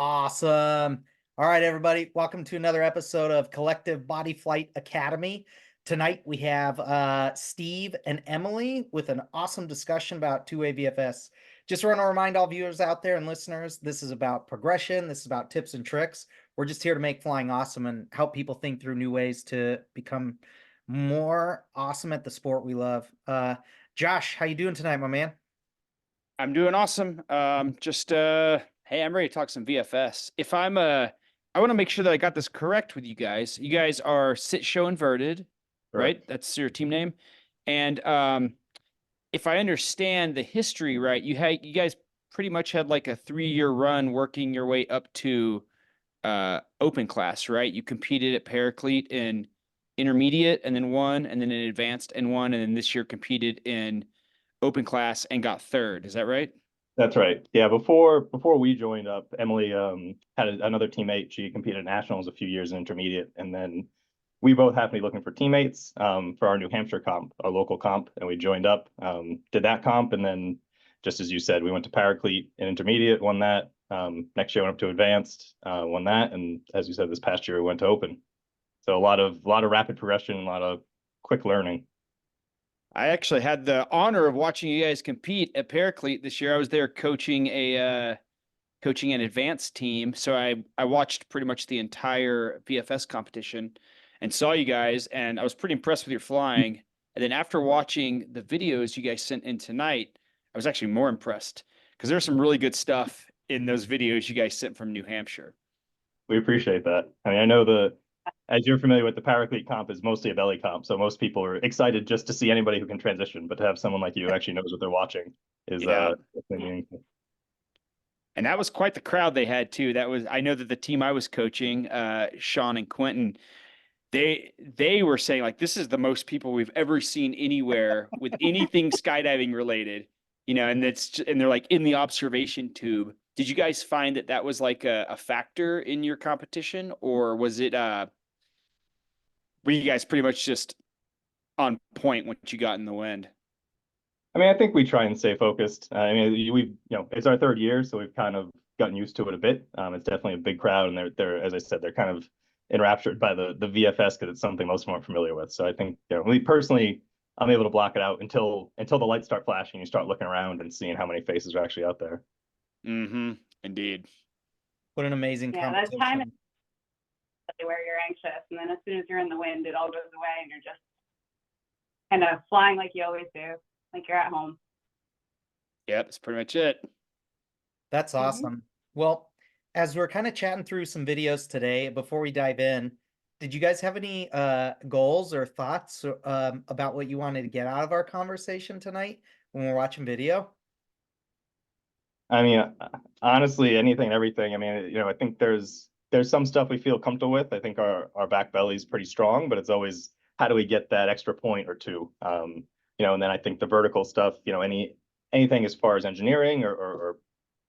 Awesome. All right, everybody. Welcome to another episode of Collective Bodyflight Academy. Tonight we have Steve and Emily with an awesome discussion about two-way VFS. Just want to remind all viewers out there and listeners, this is about progression. This is about tips and tricks. We're just here to make flying awesome and help people think through new ways to become more awesome at the sport we love. Josh, how you doing tonight, my man? I'm doing awesome. Hey, I'm ready to talk some VFS. I want to make sure that I got this correct with you guys. You guys are Sit Show Inverted, right? That's your team name. And if I understand the history right, you guys pretty much had like a 3-year run working your way up to open class, right? You competed at Paraclete in intermediate and then won, and then in advanced and won, and then this year competed in open class and got third. Is that right? That's right. Yeah, before we joined up, Emily had another teammate. She competed at nationals a few years in intermediate, and then we both happened to be looking for teammates for our New Hampshire comp, our local comp, and we joined up, did that comp, and then just as you said, we went to Paraclete in intermediate, won that. Next year went up to advanced, won that, and as you said, this past year we went to open. So a lot of rapid progression, a lot of quick learning. I actually had the honor of watching you guys compete at Paraclete this year. I was there coaching an advanced team, so I watched pretty much the entire VFS competition and saw you guys, and I was pretty impressed with your flying. And then after watching the videos you guys sent in tonight, I was actually more impressed because there's some really good stuff in those videos you guys sent from New Hampshire. We appreciate that. I mean, I know as you're familiar with, the Paraclete comp is mostly a belly comp, so most people are excited just to see anybody who can transition, but to have someone like you who actually knows what they're watching is meaningful. And that was quite the crowd they had too. I know that the team I was coaching, Sean and Quentin, they were saying like, this is the most people we've ever seen anywhere with anything skydiving related, and they're like in the observation tube. Did you guys find that was like a factor in your competition, or was it were you guys pretty much just on point once you got in the wind? I mean, I think we try and stay focused. I mean, it's our third year, so we've kind of gotten used to it a bit. It's definitely a big crowd, and they're as I said, they're kind of enraptured by the VFS because it's something most of them aren't familiar with. So I think, me personally, I'm able to block it out until the lights start flashing. You start looking around and seeing how many faces are actually out there. Mm-hmm. Indeed. What an amazing competition. That time is where you're anxious, and then as soon as you're in the wind, it all goes away, and you're just kind of flying like you always do, like you're at home. Yep, that's pretty much it. That's awesome. Well, as we're kind of chatting through some videos today, before we dive in, did you guys have any goals or thoughts about what you wanted to get out of our conversation tonight when we're watching video? I mean, honestly, anything and everything. I mean, I think there's some stuff we feel comfortable with. I think our back belly is pretty strong, but it's always how do we get that extra point or two? And then I think the vertical stuff, anything as far as engineering or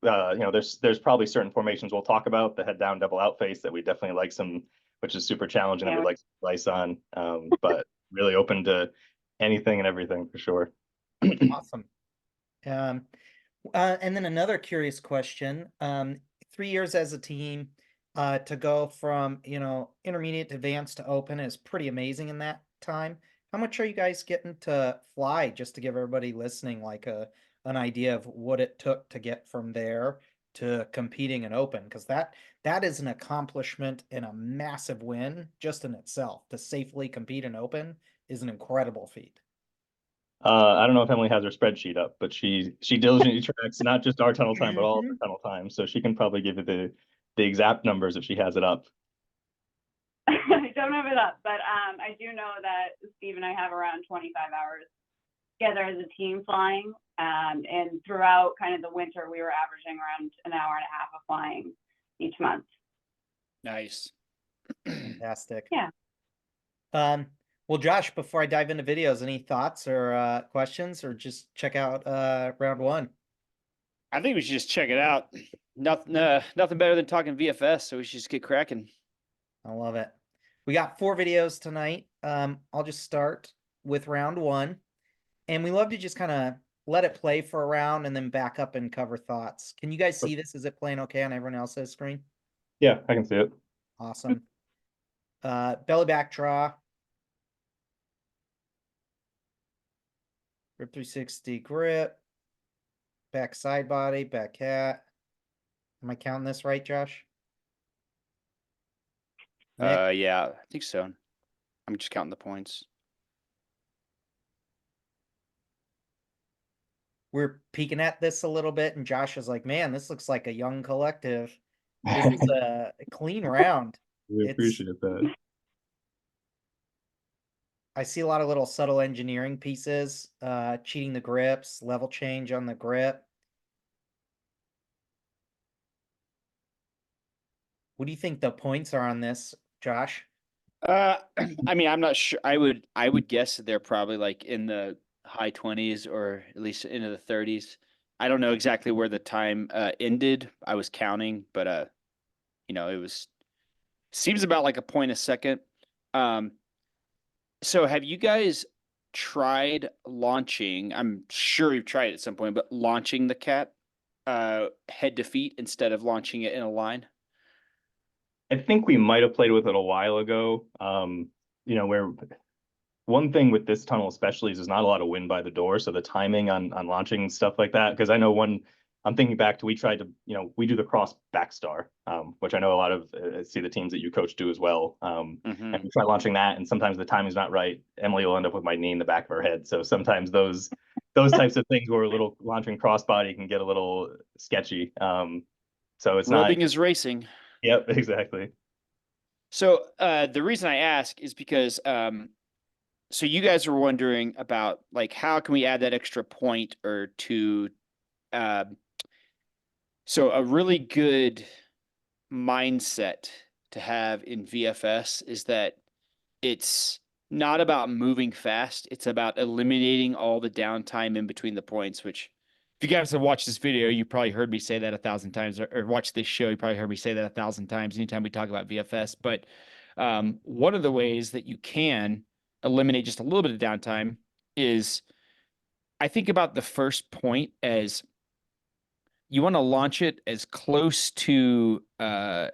there's probably certain formations we'll talk about, the head down double out face that we definitely like some, which is super challenging that we'd like to slice on. But really open to anything and everything for sure. Awesome. And then another curious question, 3 years as a team, to go from, intermediate to advanced to open is pretty amazing in that time. How much are you guys getting to fly, just to give everybody listening like an idea of what it took to get from there to competing in open? Because that is an accomplishment and a massive win just in itself. To safely compete in open is an incredible feat. I don't know if Emily has her spreadsheet up, but she diligently tracks not just our tunnel time, but all of the tunnel time. So she can probably give you the exact numbers if she has it up. I don't have it up, but I do know that Steve and I have around 25 hours together as a team flying. And throughout kind of the winter, we were averaging around an hour and a half of flying each month. Nice. Fantastic. Yeah. Well, Josh, before I dive into videos, any thoughts or questions, or just check out round one? I think we should just check it out. Nothing better than talking VFS, so we should just get cracking. I love it. We got 4 videos tonight. I'll just start with round one. And we love to just kind of let it play for a round and then back up and cover thoughts. Can you guys see this? Is it playing okay on everyone else's screen? Yeah, I can see it. Awesome. Belly back draw. Grip 360 grip. Back side body, back cat. Am I counting this right, Josh? Nick? Yeah, I think so. I'm just counting the points. We're peeking at this a little bit, and Josh is like, man, this looks like a young collective. This is a clean round. We It's- appreciate that. I see a lot of little subtle engineering pieces, cheating the grips, level change on the grip. What do you think the points are on this, Josh? I mean, I'm not sure. I would guess that they're probably like in the high 20s or at least into the 30s. I don't know exactly where the time ended. I was counting, but you know, seems about like a point a second. So have you guys tried launching? I'm sure you've tried it at some point, but launching the cat head to feet instead of launching it in a line? I think we might have played with it a while ago. You know, where one thing with this tunnel especially is there's not a lot of wind by the door, so the timing on launching stuff like that. Because I know I'm thinking back to we tried to, you know, we do the cross backstar, which I know a lot of see the teams that you coach do as well. And we try launching that, and sometimes the timing's not right. Emily will end up with my knee in the back of her head. So sometimes those types of things where a little launching crossbody can get a little sketchy. So it's Rubbing not. is racing. Yep, exactly. So the reason I ask is because so you guys were wondering about like how can we add that extra point or two. So a really good mindset to have in VFS is that it's not about moving fast. It's about eliminating all the downtime in between the points, which if you guys have watched this video, you probably heard me say that 1,000 times, or watched this show, you probably heard me say that 1,000 times anytime we talk about VFS. But one of the ways that you can eliminate just a little bit of downtime is I think about the first point as you want to launch it as close to the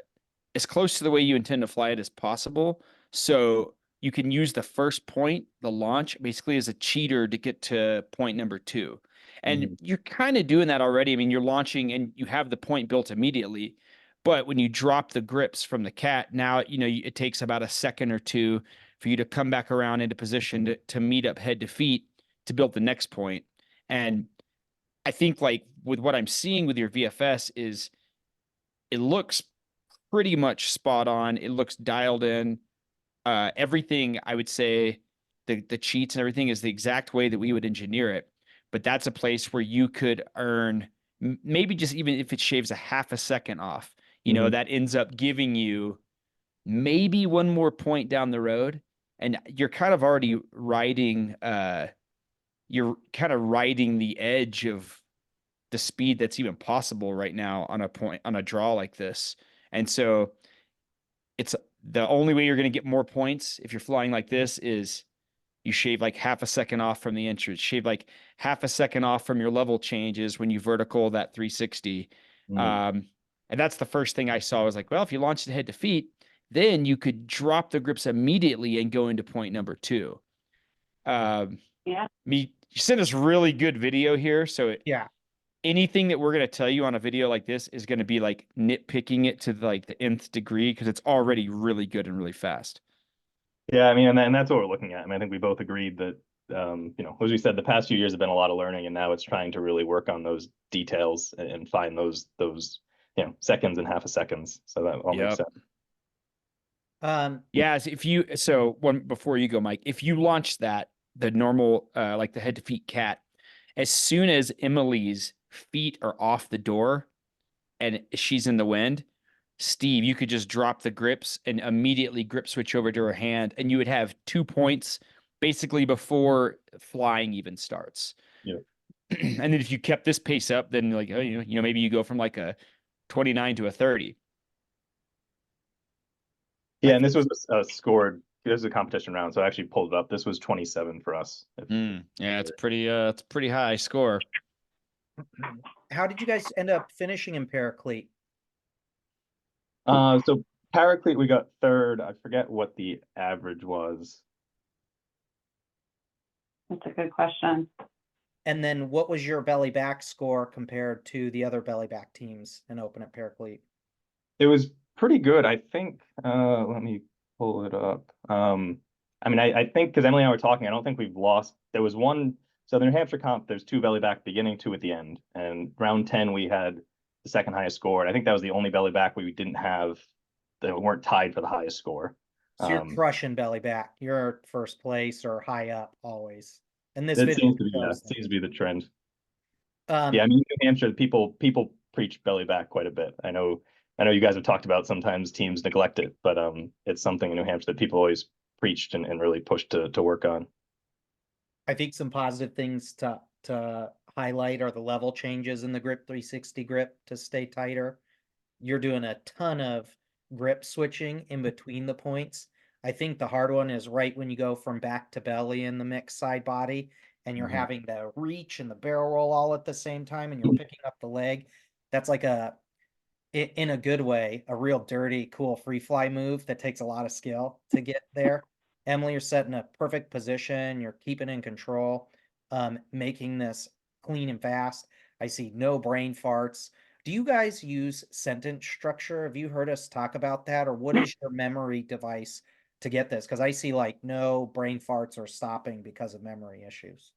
way you intend to fly it as possible. So you can use the first point, the launch, basically as a cheater to get to point number 2. And you're kind of doing that already. I mean, you're launching and you have the point built immediately. But when you drop the grips from the cat, now, you know, it takes about a second or two for you to come back around into position to meet up head to feet to build the next point. And I think like with what I'm seeing with your VFS is it looks pretty much spot on. It looks dialed in. Everything I would say the cheats and everything is the exact way that we would engineer it. But that's a place where you could earn maybe just even if it shaves a half a second off, you know, that ends up giving you maybe one more point down the road. And you're kind of already riding the edge of the speed that's even possible right now on a draw like this. And so it's the only way you're going to get more points if you're flying like this is you shave like half a second off from the entrance, shave like half a second off from your level changes when you vertical that 360. And that's the first thing I saw was like, well, if you launch the head to feet, then you could drop the grips immediately and go into point number 2. You sent us really good video here. So anything that we're going to tell you on a video like this is going to be like nitpicking it to like the nth degree because it's already really good and really fast. Yeah, I mean, and that's what we're looking at. I mean, I think we both agreed that, you know, as we said, the past few years have been a lot of learning, and now it's trying to really work on those details and find those, you know, seconds and half a seconds. So that all makes sense. Yeah, so one before you go, Mike, if you launch that, the normal, like the head to feet cat, as soon as Emily's feet are off the door and she's in the wind, Steve, you could just drop the grips and immediately grip switch over to her hand, and you would have 2 points basically before flying even starts. Yeah. And then if you kept this pace up, then like, oh, you know, maybe you go from like a 29 to a 30. Yeah, and this was a scored was a competition round, so I actually pulled it up. This was 27 for us. Yeah, it's pretty high score. How did you guys end up finishing in Paraclete? So Paraclete, we got third. I forget what the average was. That's a good question. And then what was your belly back score compared to the other belly back teams in Open at Paraclete? It was pretty good. I think, let me pull it up. I mean, I think because Emily and I were talking, I don't think we've lost. There was one, so the New Hampshire comp, there's 2 belly back beginning, 2 at the end. And round 10, we had the second highest score. And I think that was the only belly back we didn't have that weren't tied for the highest score. So you're crushing belly back. You're first place or high up always. And this That video seems to be, shows that. seems to be the trend. Um, Yeah, I mean, New Hampshire, people preach belly back quite a bit. I know you guys have talked about sometimes teams neglect it, but it's something in New Hampshire that people always preached and really pushed to work on. I think some positive things to highlight are the level changes in the grip 360 grip to stay tighter. You're doing a ton of grip switching in between the points. I think the hard one is right when you go from back to belly in the mixed side body and you're having the reach and the barrel roll all at the same time and you're picking up the leg. That's like in a good way, a real dirty, cool free fly move that takes a lot of skill to get there. Emily, you're setting a perfect position. You're keeping in control, making this clean and fast. I see no brain farts. Do you guys use sentence structure? Have you heard us talk about that? Or what is your memory device to get this? Because I see like no brain farts or stopping because of memory issues.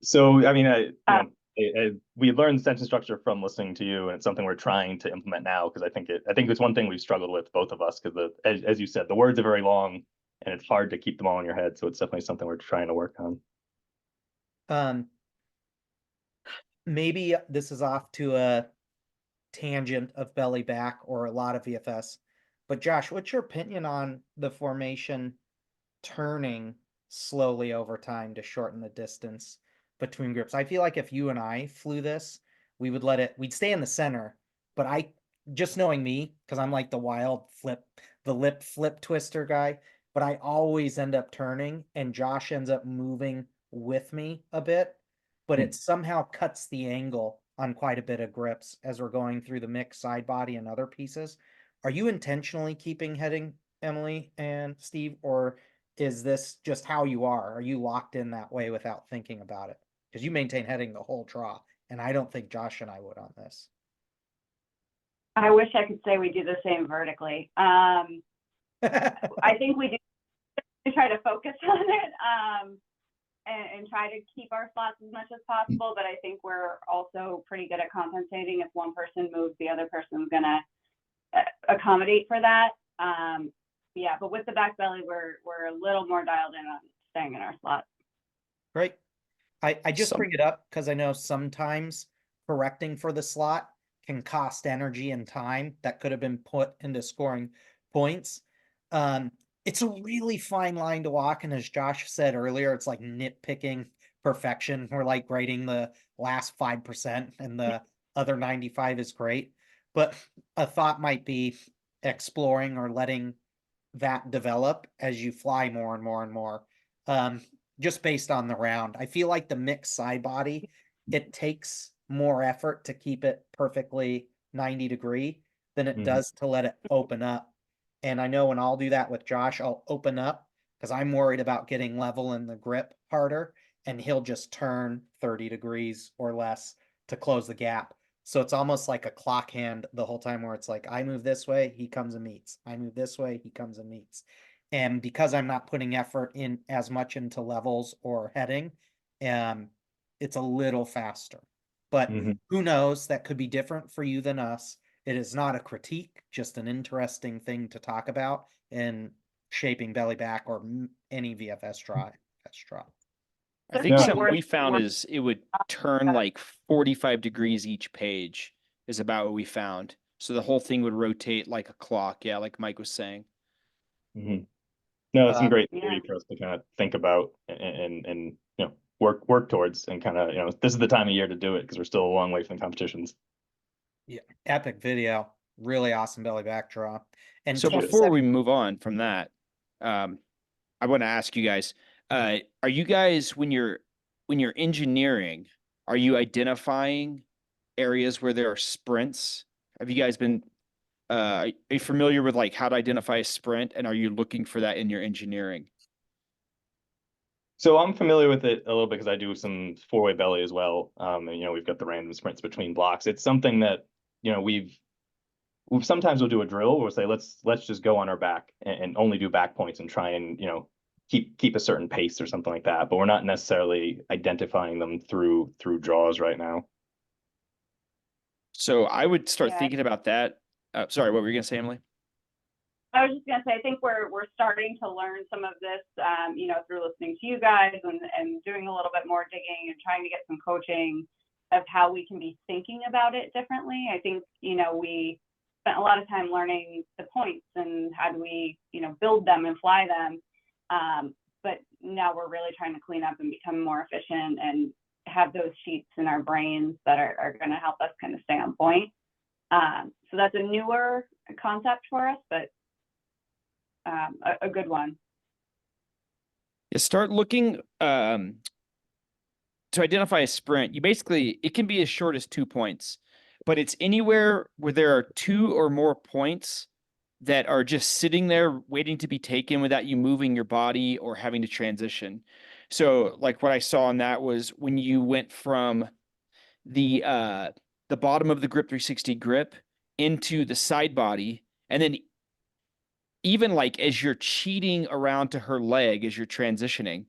So, I mean, we learned sentence structure from listening to you, and it's something we're trying to implement now because I think it's one thing we've struggled with, both of us, because as you said, the words are very long and it's hard to keep them all in your head. So it's definitely something we're trying to work on. Maybe this is off to a tangent of belly back or a lot of VFS, but Josh, what's your opinion on the formation turning slowly over time to shorten the distance between grips? I feel like if you and I flew this, we'd stay in the center, but just knowing me, because I'm like the lip flip twister guy, but I always end up turning and Josh ends up moving with me a bit, but it somehow cuts the angle on quite a bit of grips as we're going through the mix side body and other pieces. Are you intentionally keeping heading, Emily and Steve, or is this just how you are? Are you locked in that way without thinking about it? Because you maintain heading the whole draw, and I don't think Josh and I would on this. I wish I could say we do the same vertically. I think we do try to focus on it and try to keep our slots as much as possible, but I think we're also pretty good at compensating. If one person moves, the other person's gonna accommodate for that. Yeah, but with the back belly, we're a little more dialed in on staying in our slots. Great. I just bring it up because I know sometimes correcting for the slot can cost energy and time that could have been put into scoring points. It's a really fine line to walk, and as Josh said earlier, it's like nitpicking perfection. We're like grading the last 5% and the other 95 is great. But a thought might be exploring or letting that develop as you fly more and more and more. Just based on the round. I feel like the mixed side body, it takes more effort to keep it perfectly 90 degree than it does to let it open up. And I know when I'll do that with Josh, I'll open up because I'm worried about getting level in the grip harder, and he'll just turn 30 degrees or less to close the gap. So it's almost like a clock hand the whole time where it's like, I move this way, he comes and meets. I move this way, he comes and meets. And because I'm not putting effort in as much into levels or heading, it's a little faster. But who knows, that could be different for you than us. It is not a critique, just an interesting thing to talk about in shaping belly back or any VFS draw. I think something we found is it would turn like 45 degrees each page is about what we found. So the whole thing would rotate like a clock. Yeah, like Mike was saying. No, it's some great theory for us to kind of think about and work towards, and kind of, this is the time of year to do it because we're still a long way from the competitions. Yeah, epic video, really awesome belly back draw. And so before we move on from that, I want to ask you guys, are you guys, when you're engineering, are you identifying areas where there are sprints? Have you guys been, are you familiar with like how to identify a sprint, and are you looking for that in your engineering? So I'm familiar with it a little bit because I do some four-way belly as well. And we've got the random sprints between blocks. It's something that, we've sometimes we'll do a drill. We'll say, let's just go on our back and only do back points and try and, keep a certain pace or something like that. But we're not necessarily identifying them through draws right now. So I would start Yeah. thinking about that. Sorry, what were you gonna say, Emily? I was just gonna say, I think we're starting to learn some of this, through listening to you guys and doing a little bit more digging and trying to get some coaching of how we can be thinking about it differently. I think, we spent a lot of time learning the points and how do we, build them and fly them. But now we're really trying to clean up and become more efficient and have those sheets in our brains that are going to help us kind of stay on point. So that's a newer concept for us, but a good one. Yeah, start looking to identify a sprint. You basically, it can be as short as 2 points, but it's anywhere where there are 2 or more points that are just sitting there waiting to be taken without you moving your body or having to transition. So like what I saw in that was when you went from the bottom of the grip 360 grip into the side body, and then even like as you're cheating around to her leg as you're transitioning,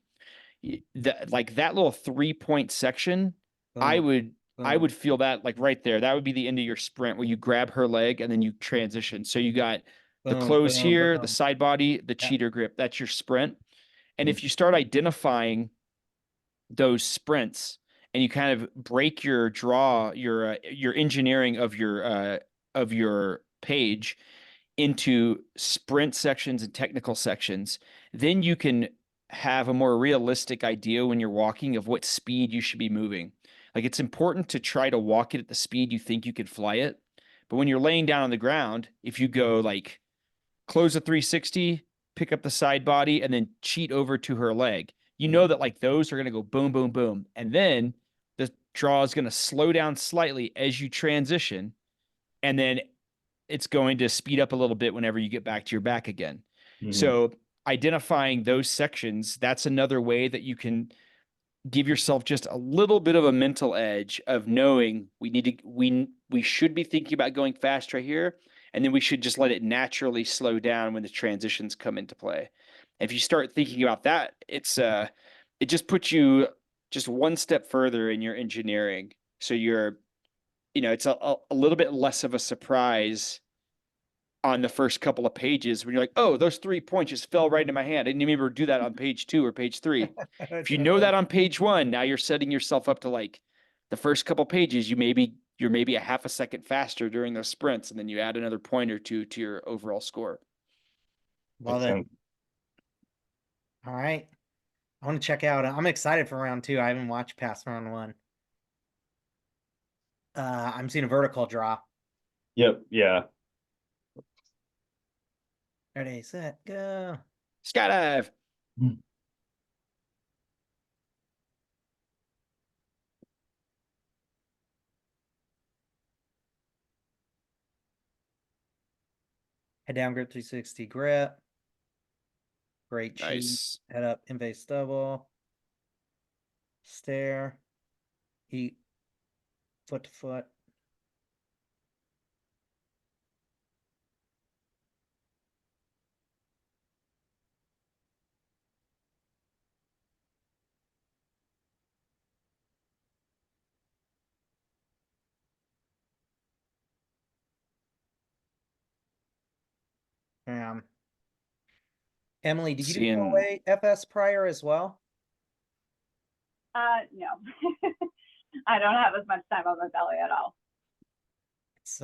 like that little 3-point section, I Boom, would feel that like right there. That would be the end of your sprint where you grab her leg and then you transition. So you got the boom, close boom, here, the boom. side body, the Yeah. cheater grip. That's your sprint. And if you start identifying those sprints and you kind of break your draw, your engineering of your page into sprint sections and technical sections, then you can have a more realistic idea when you're walking of what speed you should be moving. Like it's important to try to walk it at the speed you think you could fly it. But when you're laying down on the ground, if you go like close a 360, pick up the side body, and then cheat over to her leg, you know that like those are going to go boom, boom, boom. And then the draw is going to slow down slightly as you transition. And then it's going to speed up a little bit whenever you get back to your back again. Mhm. So identifying those sections, that's another way that you can give yourself just a little bit of a mental edge of knowing we should be thinking about going fast right here, and then we should just let it naturally slow down when the transitions come into play. If you start thinking about that, it just puts you just one step further in your engineering. So you're, it's a little bit less of a surprise on the first couple of pages when you're like, oh, those 3 points just fell right in my hand. I didn't even do that on page 2 or page 3. If you know that on page 1, now you're setting yourself up to like the first couple pages, you're maybe a half a second faster during those sprints, and then you add another point or two to your overall score. Love Makes it. sense. All right. I want to check out. I'm excited for round 2. I haven't watched past round 1. I'm seeing a vertical draw. Yep. Yeah. Ready, set, go. Skydive. Head down, grip 360 grip. Great cheat. Nice. Head up, in-face double. Stare. Eat. Foot to foot. Emily, did you do Seeing 4-way FS prior as well? No, I don't have as much time on my belly at all. It's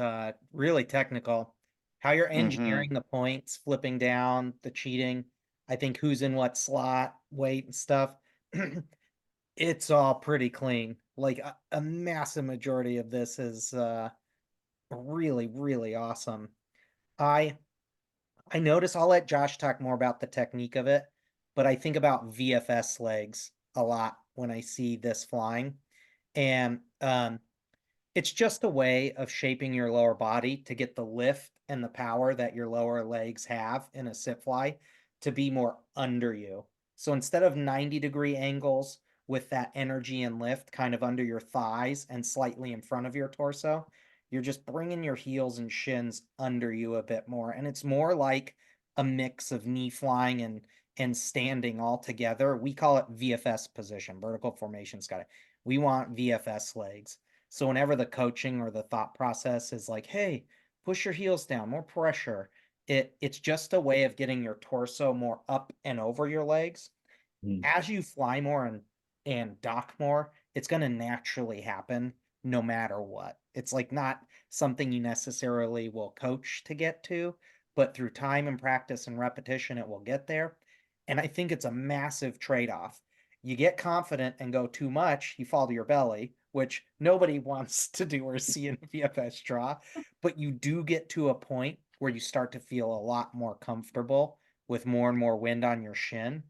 really technical. How you're Mhm. engineering the points, flipping down, the cheating. I think who's in what slot, weight and stuff. It's all pretty clean. Like a massive majority of this is really, really awesome. I notice I'll let Josh talk more about the technique of it, but I think about VFS legs a lot when I see this flying. And it's just a way of shaping your lower body to get the lift and the power that your lower legs have in a sit fly to be more under you. So instead of 90-degree angles with that energy and lift kind of under your thighs and slightly in front of your torso, you're just bringing your heels and shins under you a bit more. And it's more like a mix of knee flying and standing all together. We call it VFS position, vertical formation sky. We want VFS legs. So whenever the coaching or the thought process is like, hey, push your heels down, more pressure, it's just a way of getting your torso more up and over your legs. As you fly more and dock more, it's going to naturally happen no matter what. It's like not something you necessarily will coach to get to, but through time and practice and repetition, it will get there. And I think it's a massive trade-off. You get confident and go too much, you fall to your belly, which nobody wants to do or see in VFS draw, but you do get to a point where you start to feel a lot more comfortable with more and more wind on your shin.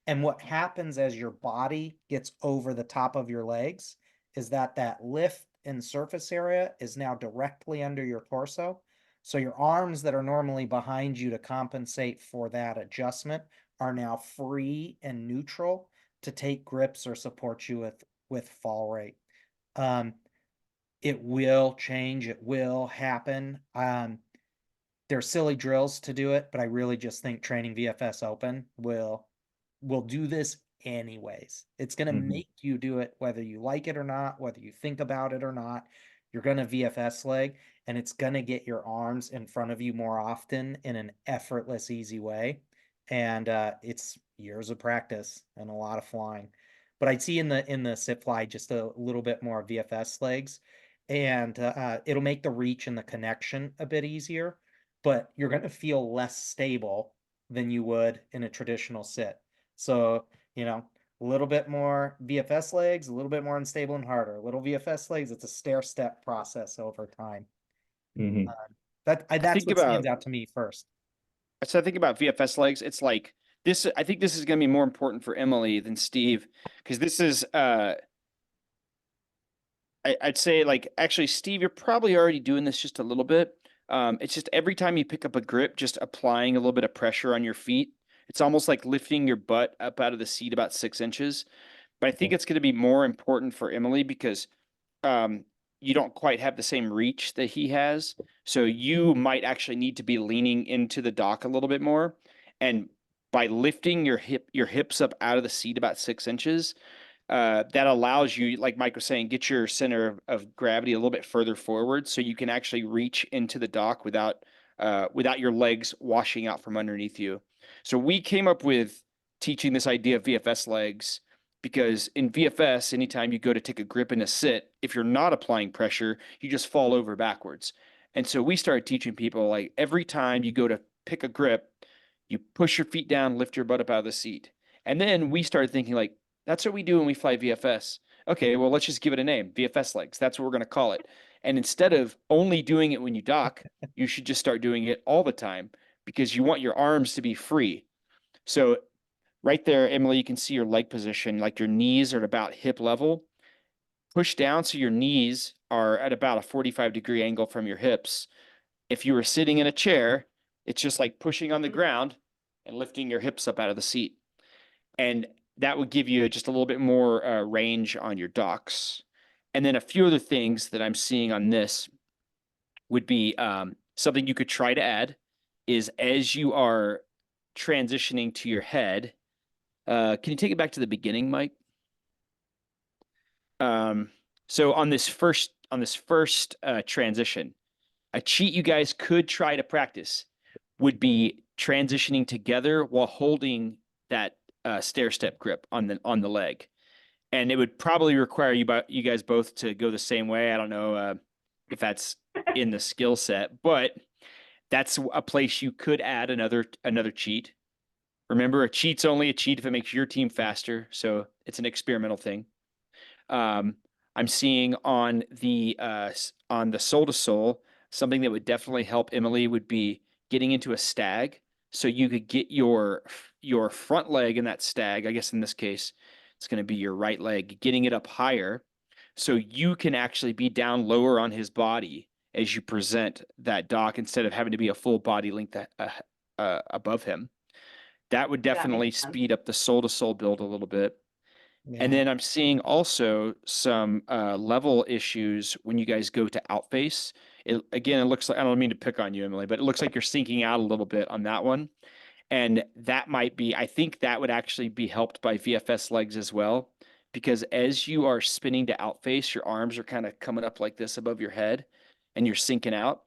And what happens as your body gets over the top of your legs is that lift in surface area is now directly under your torso. So your arms that are normally behind you to compensate for that adjustment are now free and neutral to take grips or support you with fall rate. It will change, it will happen. There's silly drills to do it, but I really just think training VFS Open will do this anyways. It's going to make you do it whether you like it or not, whether you think about it or not. You're going to VFS leg, and it's going to get your arms in front of you more often in an effortless, easy way. And it's years of practice and a lot of flying. But I'd see in the sit fly just a little bit more VFS legs, and it'll make the reach and the connection a bit easier. But you're going to feel less stable than you would in a traditional sit. So, a little bit more VFS legs, a little bit more unstable and harder. A little VFS legs, it's a stair-step process over time. That's think what stands about out to me first. So I think about VFS legs. It's like this. I think this is going to be more important for Emily than Steve, because this is. I'd say, like, actually, Steve, you're probably already doing this just a little bit. It's just every time you pick up a grip, just applying a little bit of pressure on your feet. It's almost like lifting your butt up out of the seat about 6 inches. But I think it's going to be more important for Emily because you don't quite have the same reach that he has. So you might actually need to be leaning into the dock a little bit more. And by lifting your hips up out of the seat about 6 inches, that allows you, like Mike was saying, get your center of gravity a little bit further forward, so you can actually reach into the dock without your legs washing out from underneath you. So we came up with teaching this idea of VFS legs because in VFS, anytime you go to take a grip in a sit, if you're not applying pressure, you just fall over backwards. And so we started teaching people, like, every time you go to pick a grip, you push your feet down, lift your butt up out of the seat. And then we started thinking, like, that's what we do when we fly VFS. Okay, well, let's just give it a name, VFS legs. That's what we're going to call it. And instead of only doing it when you dock, you should just start doing it all the time because you want your arms to be free. So right there, Emily, you can see your leg position, like your knees are at about hip level. Push down so your knees are at about a 45-degree angle from your hips. If you were sitting in a chair, it's just like pushing on the ground and lifting your hips up out of the seat. And that would give you just a little bit more range on your docks. And then a few other things that I'm seeing on this would be something you could try to add is as you are transitioning to your head. Can you take it back to the beginning, Mike? So on this first transition, a cheat you guys could try to practice would be transitioning together while holding that stair step grip on the leg, and it would probably require you guys both to go the same way. I don't know if that's in the skill set, but that's a place you could add another cheat. Remember, a cheat's only a cheat if it makes your team faster, so it's an experimental thing. I'm seeing on the soul to soul, something that would definitely help Emily would be getting into a stag. So you could get your front leg in that stag, I guess in this case, it's going to be your right leg, getting it up higher. So you can actually be down lower on his body as you present that dock instead of having to be a full body length above him. That would That makes definitely sense. speed up the soul to soul build a little bit. And Yeah. then I'm seeing also some level issues when you guys go to outface. Again, it looks like, I don't mean to pick on you, Emily, but it looks like you're sinking out a little bit on that one. And that might be, I think that would actually be helped by VFS legs as well. Because as you are spinning to outface, your arms are kind of coming up like this above your head and you're sinking out.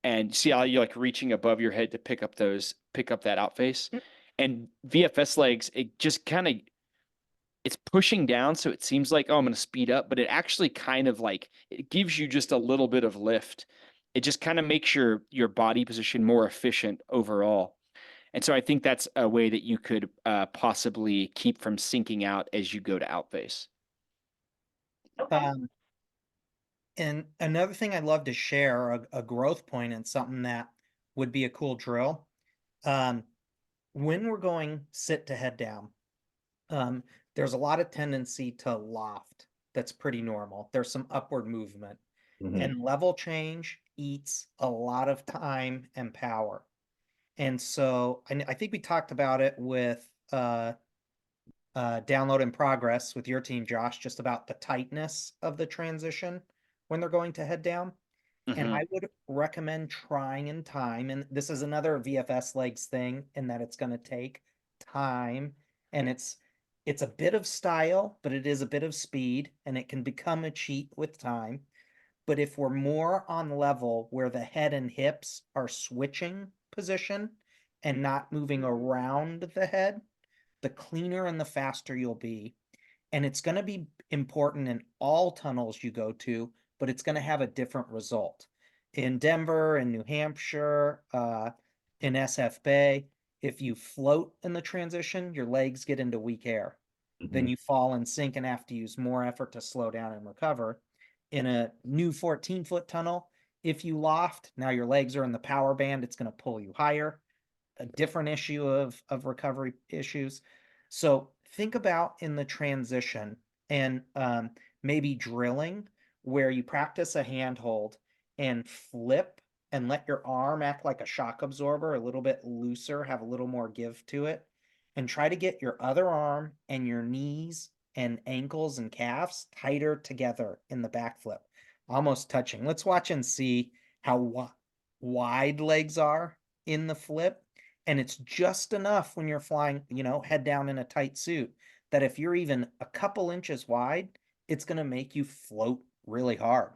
And see how you're like reaching above your head to pick up that outface. And VFS legs, it just kind of, it's pushing down, so it seems like, oh, I'm going to speed up, but it actually kind of like, it gives you just a little bit of lift. It just kind of makes your body position more efficient overall. And so I think that's a way that you could possibly keep from sinking out as you go to outface. Okay. And another thing I'd love to share, a growth point and something that would be a cool drill. When we're going sit to head down, there's a lot of tendency to loft. That's pretty normal. There's some upward movement. And level change eats a lot of time and power. And so I think we talked about it with download in progress with your team, Josh, just about the tightness of the transition when they're going to head down. And Mhm. I would recommend trying in time. And this is another VFS legs thing in that it's going to take time and it's a bit of style, but it is a bit of speed and it can become a cheat with time. But if we're more on level where the head and hips are switching position and not moving around the head, the cleaner and the faster you'll be. And it's going to be important in all tunnels you go to, but it's going to have a different result. In Denver, in New Hampshire, in SF Bay, if you float in the transition, your legs get into weak air. Then you fall and sink and have to use more effort to slow down and recover. In a new 14-foot tunnel, if you loft, now your legs are in the power band, it's going to pull you higher. A different issue of recovery issues. So think about in the transition and maybe drilling where you practice a handhold and flip and let your arm act like a shock absorber, a little bit looser, have a little more give to it, and try to get your other arm and your knees and ankles and calves tighter together in the backflip, almost touching. Let's watch and see how wide legs are in the flip. And it's just enough when you're flying, head down in a tight suit, that if you're even a couple inches wide, it's going to make you float really hard.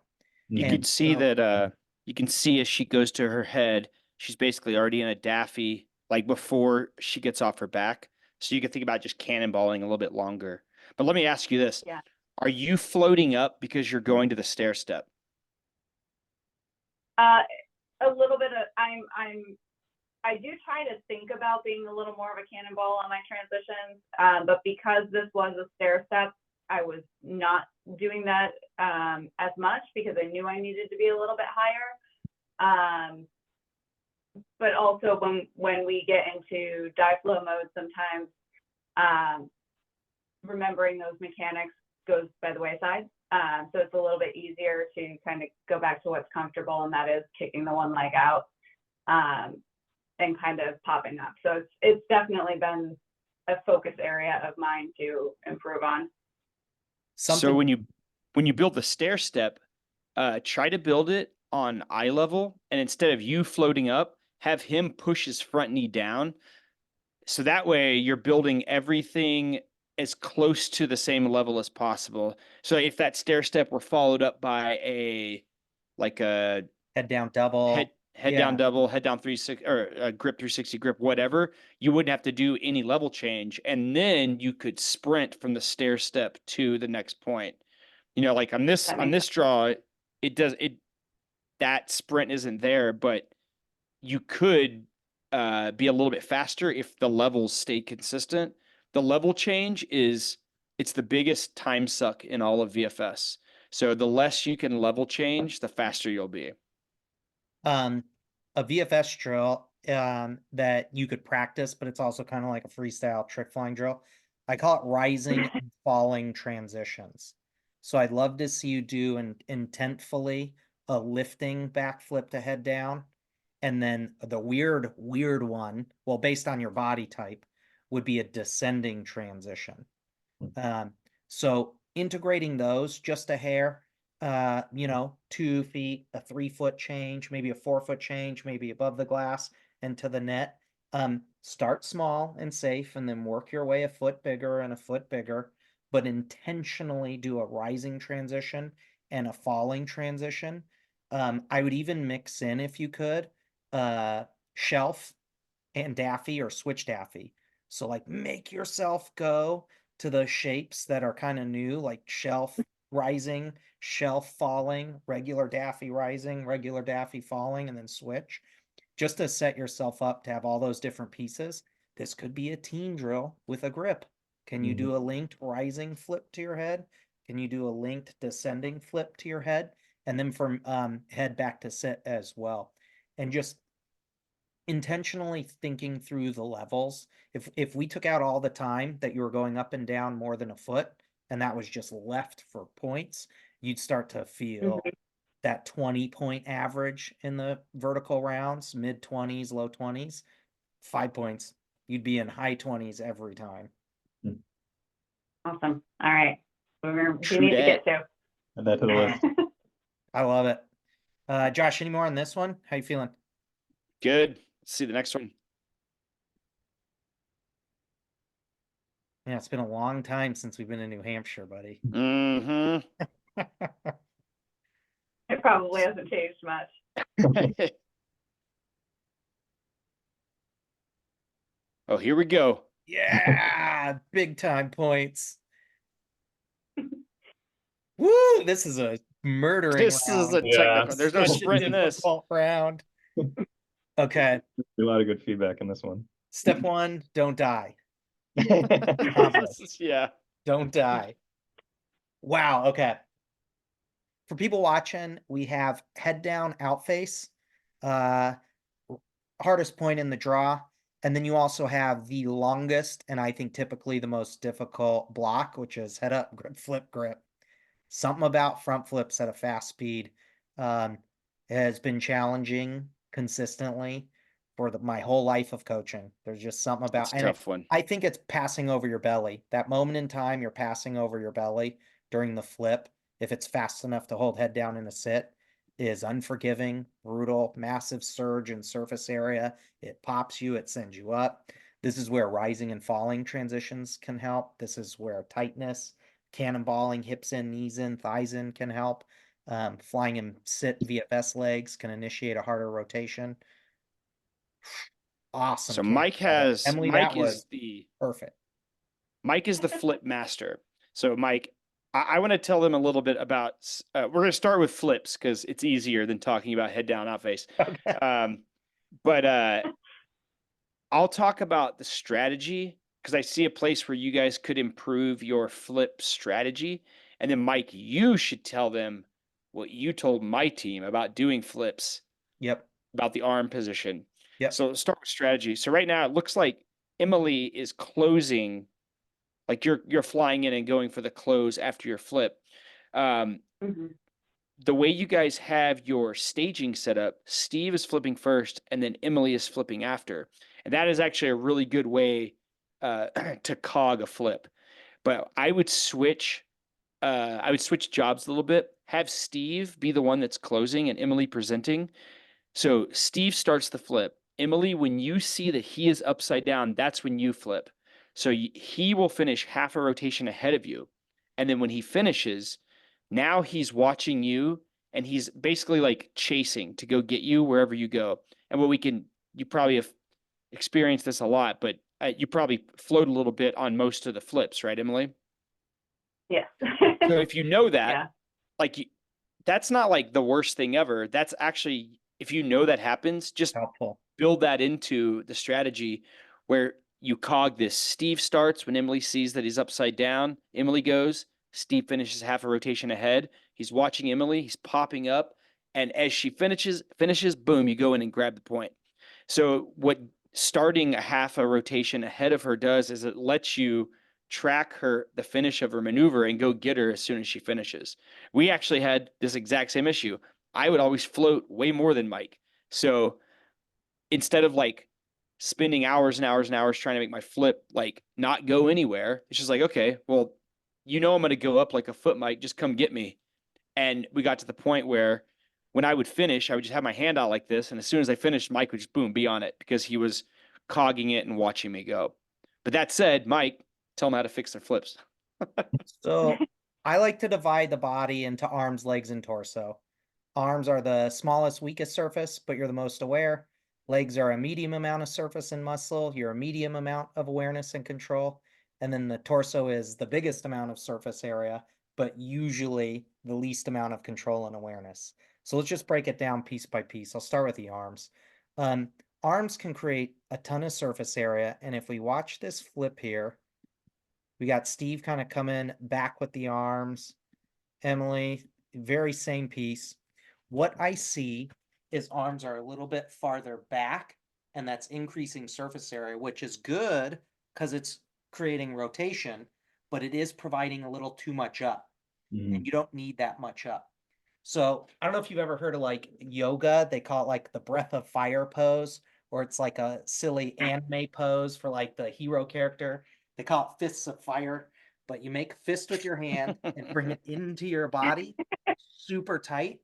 You And could see so, that you can see as she goes to her head, she's basically already in a daffy, like before she gets off her back. So you can think about just cannonballing a little bit longer. But let me ask you this. Yeah. Are you floating up because you're going to the stair step? A little bit of I do try to think about being a little more of a cannonball on my transitions, but because this was a stair step, I was not doing that as much because I knew I needed to be a little bit higher. But also when we get into dive flow mode, sometimes remembering those mechanics goes by the wayside. So it's a little bit easier to kind of go back to what's comfortable, and that is kicking the one leg out and kind of popping up. So it's definitely been a focus area of mine to improve on. So when you build the stair step, try to build it on eye level, and instead of you floating up, have him push his front knee down. So that way you're building everything as close to the same level as possible. So if that stair step were followed up by a head down double, head down double, head down 360 or a grip 360 grip, whatever, you wouldn't have to do any level change, and then you could sprint from the stair step to the next point. Like on this draw, that sprint isn't there, but you could be a little bit faster if the levels stay consistent. The level change it's the biggest time suck in all of VFS. So the less you can level change, the faster you'll be. A VFS drill that you could practice, but it's also kind of like a freestyle trick flying drill. I call it rising and falling transitions. So I'd love to see you do intentfully a lifting backflip to head down. And then the weird one, well, based on your body type, would be a descending transition. So integrating those just a hair, 2 feet, a 3-foot change, maybe a 4-foot change, maybe above the glass and to the net. Start small and safe, and then work your way a foot bigger and a foot bigger, but intentionally do a rising transition and a falling transition. I would even mix in, if you could, shelf and daffy or switch daffy. So like make yourself go to the shapes that are kind of new, like shelf rising, shelf falling, regular daffy rising, regular daffy falling, and then switch, just to set yourself up to have all those different pieces. This could be a team drill with a grip. Can you do a linked rising flip to your head? Can you do a linked descending flip to your head? And then from head back to sit as well. And just intentionally thinking through the levels. If we took out all the time that you were going up and down more than a foot, and that was just left for points, you'd start to feel that 20-point average in the vertical rounds, mid 20s, low 20s. 5 points, you'd be in high 20s every time. Awesome. All right. We True need to dat. get to. Add that to the list. I love it. Josh, any more on this one? How you feeling? Good. Let's see the next one. Yeah, it's been a long time since we've been in New Hampshire, buddy. Mm-hmm. It probably hasn't changed much. Oh, here we go. Yeah, big time points. Woo! This is a murdering This is a round. Yeah. technical. There's no Such a sprint in this. difficult round. Okay, A lot of good feedback in this one. step 1, don't die. This is- yeah. Don't die. Wow, okay. For people watching, we have head down, out face, hardest point in the draw. And then you also have the longest, and I think typically the most difficult block, which is head up, grip, flip, grip. Something about front flips at a fast speed has been challenging consistently for my whole life of coaching. There's just something about, It's a and tough one. I think it's passing over your belly. That moment in time, you're passing over your belly during the flip. If it's fast enough to hold head down in a sit, is unforgiving, brutal, massive surge in surface area. It pops you, it sends you up. This is where rising and falling transitions can help. This is where tightness, cannonballing, hips in, knees in, thighs in can help. Flying and sit VFS legs can initiate a harder rotation. Awesome. So Mike Emily, Mike that was is the perfect. Mike is the flip master. So Mike, I want to tell them a little bit about. We're going to start with flips because it's easier than talking about head down, out face. Okay. But I'll talk about the strategy because I see a place where you guys could improve your flip strategy. And then Mike, you should tell them what you told my team about doing flips. Yep. About the arm position. Yep. So let's start with strategy. So right now it looks like Emily is closing, like you're flying in and going for the close after your flip. The way you guys have your staging set up, Steve is flipping first and then Emily is flipping after. And that is actually a really good way to cog a flip. But I would switch jobs a little bit. Have Steve be the one that's closing and Emily presenting. So Steve starts the flip. Emily, when you see that he is upside down, that's when you flip. So he will finish half a rotation ahead of you. And then when he finishes, now he's watching you and he's basically like chasing to go get you wherever you go. And you probably have experienced this a lot, but you probably float a little bit on most of the flips, right, Emily? Yes. So if you know that, Yeah. that's not like the worst thing ever. That's actually, if you know that happens, just Helpful. build that into the strategy where you cog this. Steve starts when Emily sees that he's upside down. Emily goes. Steve finishes half a rotation ahead. He's watching Emily. He's popping up. And as she finishes, boom, you go in and grab the point. So what starting a half a rotation ahead of her does is it lets you track the finish of her maneuver and go get her as soon as she finishes. We actually had this exact same issue. I would always float way more than Mike. So instead of like spending hours and hours and hours trying to make my flip like not go anywhere, it's just like, okay, well, I'm going to go up like a foot, Mike, just come get me. And we got to the point where when I would finish, I would just have my hand out like this. And as soon as I finished, Mike would just boom, be on it because he was cogging it and watching me go. But that said, Mike, tell them how to fix their flips. So I like to divide the body into arms, legs, and torso. Arms are the smallest, weakest surface, but you're the most aware. Legs are a medium amount of surface and muscle. You're a medium amount of awareness and control. And then the torso is the biggest amount of surface area, but usually the least amount of control and awareness. So let's just break it down piece by piece. I'll start with the arms. Arms can create a ton of surface area. And if we watch this flip here, we got Steve kind of coming back with the arms. Emily, very same piece. What I see is arms are a little bit farther back, and that's increasing surface area, which is good because it's creating rotation, but it is providing a little too much up. And you don't need that much up. So I don't know if you've ever heard of like yoga. They call it like the breath of fire pose, or it's like a silly anime pose for like the hero character. They call it fists of fire, but you make a fist with your hand and bring it into your body super tight.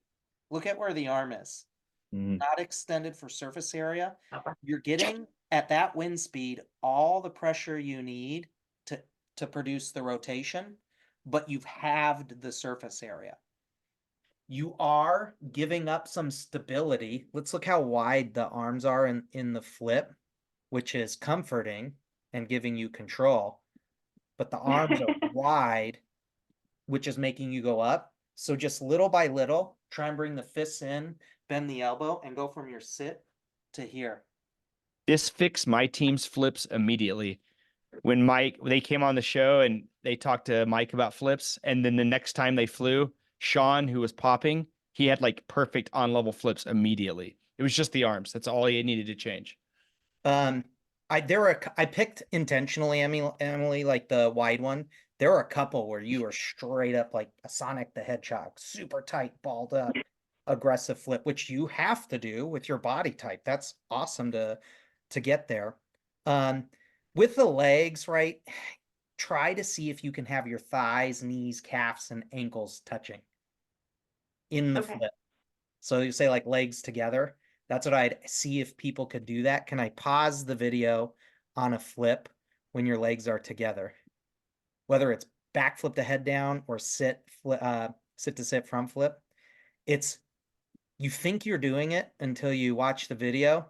Look at where the arm is. Not extended for surface area. You're getting at that wind speed all the pressure you need to produce the rotation, but you've halved the surface area. You are giving up some stability. Let's look how wide the arms are in the flip, which is comforting and giving you control. But the arms are wide, which is making you go up. So just little by little, try and bring the fists in, bend the elbow, and go from your sit to here. This fixed my team's flips immediately. When they came on the show and they talked to Mike about flips, and then the next time they flew, Sean, who was popping, he had like perfect on level flips immediately. It was just the arms. That's all he needed to change. I picked intentionally, Emily, like the wide one. There are a couple where you are straight up like a Sonic the Hedgehog, super tight, balled up, aggressive flip, which you have to do with your body type. That's awesome to get there. With the legs, right? Try to see if you can have your thighs, knees, calves, and ankles touching in the flip. So you say like legs together. That's what I'd see if people could do that. Can I pause the video on a flip when your legs are together? Whether it's back flip to head down or sit to sit front flip. It's you think you're doing it until you watch the video.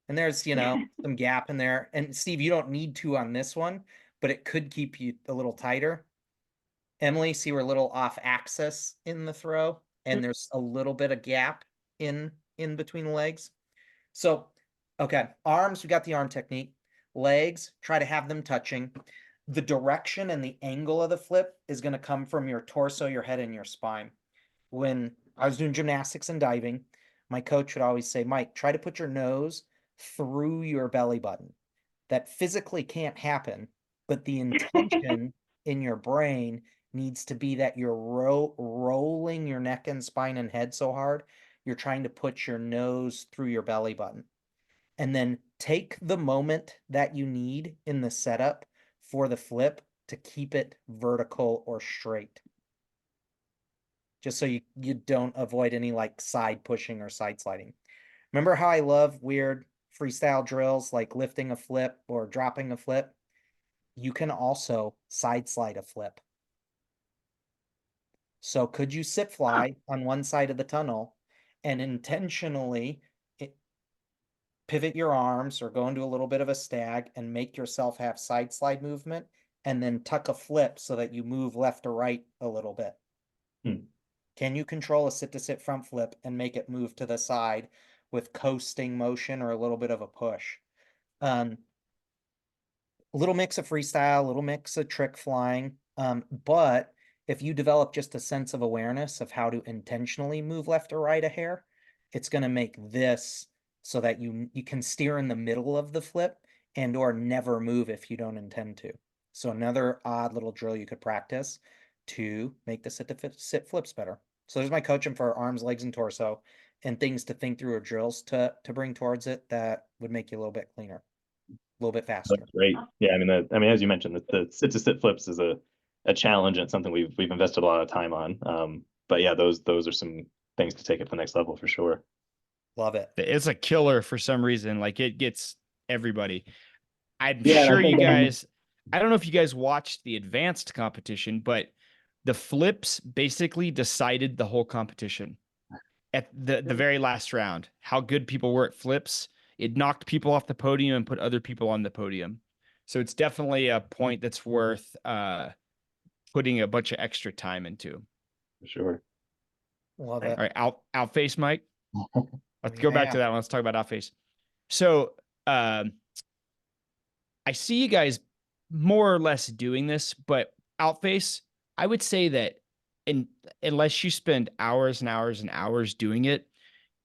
And there's, some gap in there. And Steve, you don't need to on this one, but it could keep you a little tighter. Emily, see we're a little off axis in the throw, and there's a little bit of gap in between the legs. So, okay, arms, we got the arm technique. Legs, try to have them touching. The direction and the angle of the flip is going to come from your torso, your head, and your spine. When I was doing gymnastics and diving, my coach would always say, Mike, try to put your nose through your belly button. That physically can't happen, but the intention in your brain needs to be that you're rolling your neck and spine and head so hard, you're trying to put your nose through your belly button. And then take the moment that you need in the setup for the flip to keep it vertical or straight. Just so you don't avoid any like side pushing or side sliding. Remember how I love weird freestyle drills like lifting a flip or dropping a flip? You can also side slide a flip. So could you sit fly on one side of the tunnel and intentionally pivot your arms or go into a little bit of a stag and make yourself have side slide movement and then tuck a flip so that you move left or right a little bit? Can you control a sit to sit front flip and make it move to the side with coasting motion or a little bit of a push? A little mix of freestyle, a little mix of trick flying. But if you develop just a sense of awareness of how to intentionally move left or right a hair, it's going to make this so that you can steer in the middle of the flip and or never move if you don't intend to. So another odd little drill you could practice to make the sit flips better. So there's my coaching for arms, legs, and torso, and things to think through or drills to bring towards it that would make you a little bit cleaner, a little bit faster. That's great. Yeah, I mean, as you mentioned, the sit to sit flips is a challenge and something we've invested a lot of time on. But yeah, those are some things to take it to the next level for sure. Love it. It's a killer for some reason. Like it gets everybody. I'm Yeah, and I sure you think, guys, I don't know if you guys watched the advanced competition, but the flips basically decided the whole competition at the very last round. How good people were at flips. It knocked people off the podium and put other people on the podium. So it's definitely a point that's worth putting a bunch of extra time into. for sure. Love All it. right, outface, Mike. Let's go back to Yeah. that one. Let's talk about outface. So I see you guys more or less doing this, but outface, I would say that unless you spend hours and hours and hours doing it,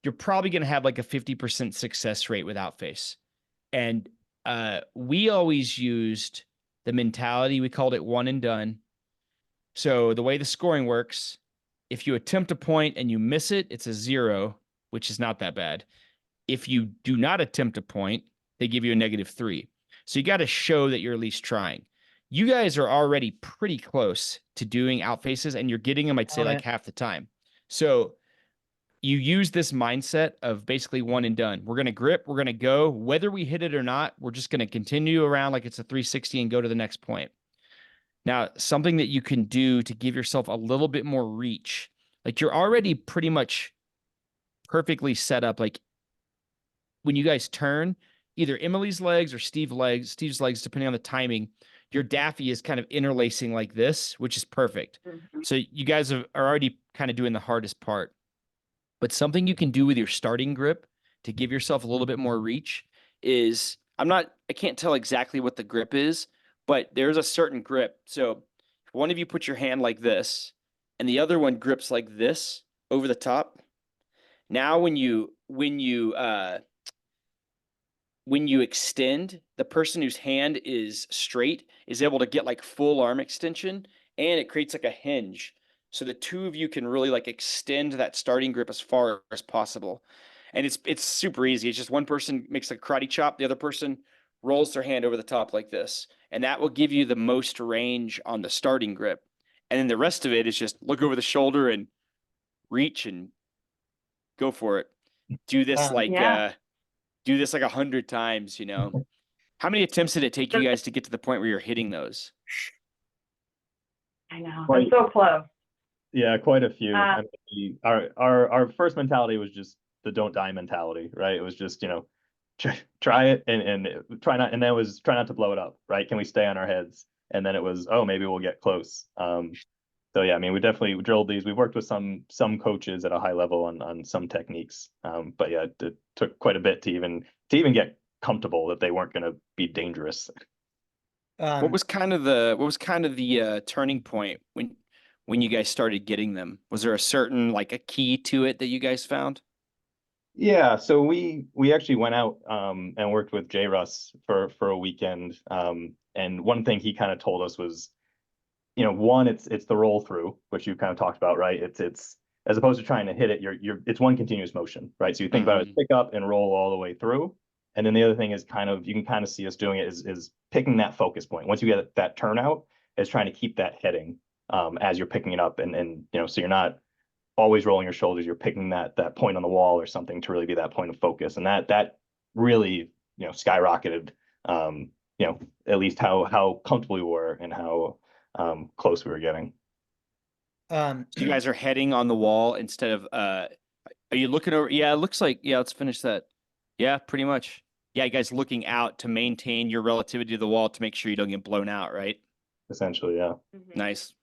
you're probably going to have like a 50% success rate with outface. And we always used the mentality, we called it one and done. So the way the scoring works, if you attempt a point and you miss it, it's a 0, which is not that bad. If you do not attempt a point, they give you a -3. So you got to show that you're at least trying. You guys are already pretty close to doing outfaces, and you're getting them, I'd say, like half the time. So you use this mindset of basically one and done. We're going to grip, we're going to go. Whether we hit it or not, we're just going to continue around like it's a 360 and go to the next point. Now, something that you can do to give yourself a little bit more reach, like you're already pretty much perfectly set up. Like when you guys turn, either Emily's legs or Steve's legs, depending on the timing, your daffy is kind of interlacing like this, which is perfect. Mhm. So you guys are already kind of doing the hardest part. But something you can do with your starting grip to give yourself a little bit more reach is I can't tell exactly what the grip is, but there's a certain grip. So if one of you put your hand like this and the other one grips like this over the top. Now when you extend, the person whose hand is straight is able to get like full arm extension, and it creates like a hinge. So the two of you can really like extend that starting grip as far as possible. And it's super easy. It's just one person makes a karate chop, the other person rolls their hand over the top like this. And that will give you the most range on the starting grip. And then the rest of it is just look over the shoulder and reach and go for it. Do this Yeah. do this like 100 times, you know. How many attempts did it take you guys to get to the point where you're hitting those? I know. Quite- That's so close. Yeah, quite a few. Uh, I mean, our first mentality was just the don't die mentality, right? It was just, try it and try not, and then it was try not to blow it up, right? Can we stay on our heads? And then it was, oh, maybe we'll get close. So yeah, I mean, we definitely drilled these. We worked with some coaches at a high level on some techniques. But yeah, it took quite a bit to even get comfortable that they weren't going to be dangerous. What was kind of the turning point when you guys started getting them? Was there a certain like a key to it that you guys found? Yeah, so we actually went out and worked with J Russ for a weekend. And one thing he kind of told us was, one, it's the roll through, which you kind of talked about, right? It's as opposed to trying to hit it, it's one continuous motion, right? So you think about it, pick up and roll all the way through. And then the other thing is you can kind of see us doing it is picking that focus point. Once you get that turnout, is trying to keep that heading as you're picking it up, and so you're not always rolling your shoulders. You're picking that point on the wall or something to really be that point of focus, and that really skyrocketed. At least how comfortable we were and how close we were getting. So you guys are heading on the wall instead of are you looking over? Yeah, it looks like, yeah, let's finish that. Yeah, pretty much. Yeah, you guys looking out to maintain your relativity to the wall to make sure you don't get blown out, right? Essentially, yeah. Nice.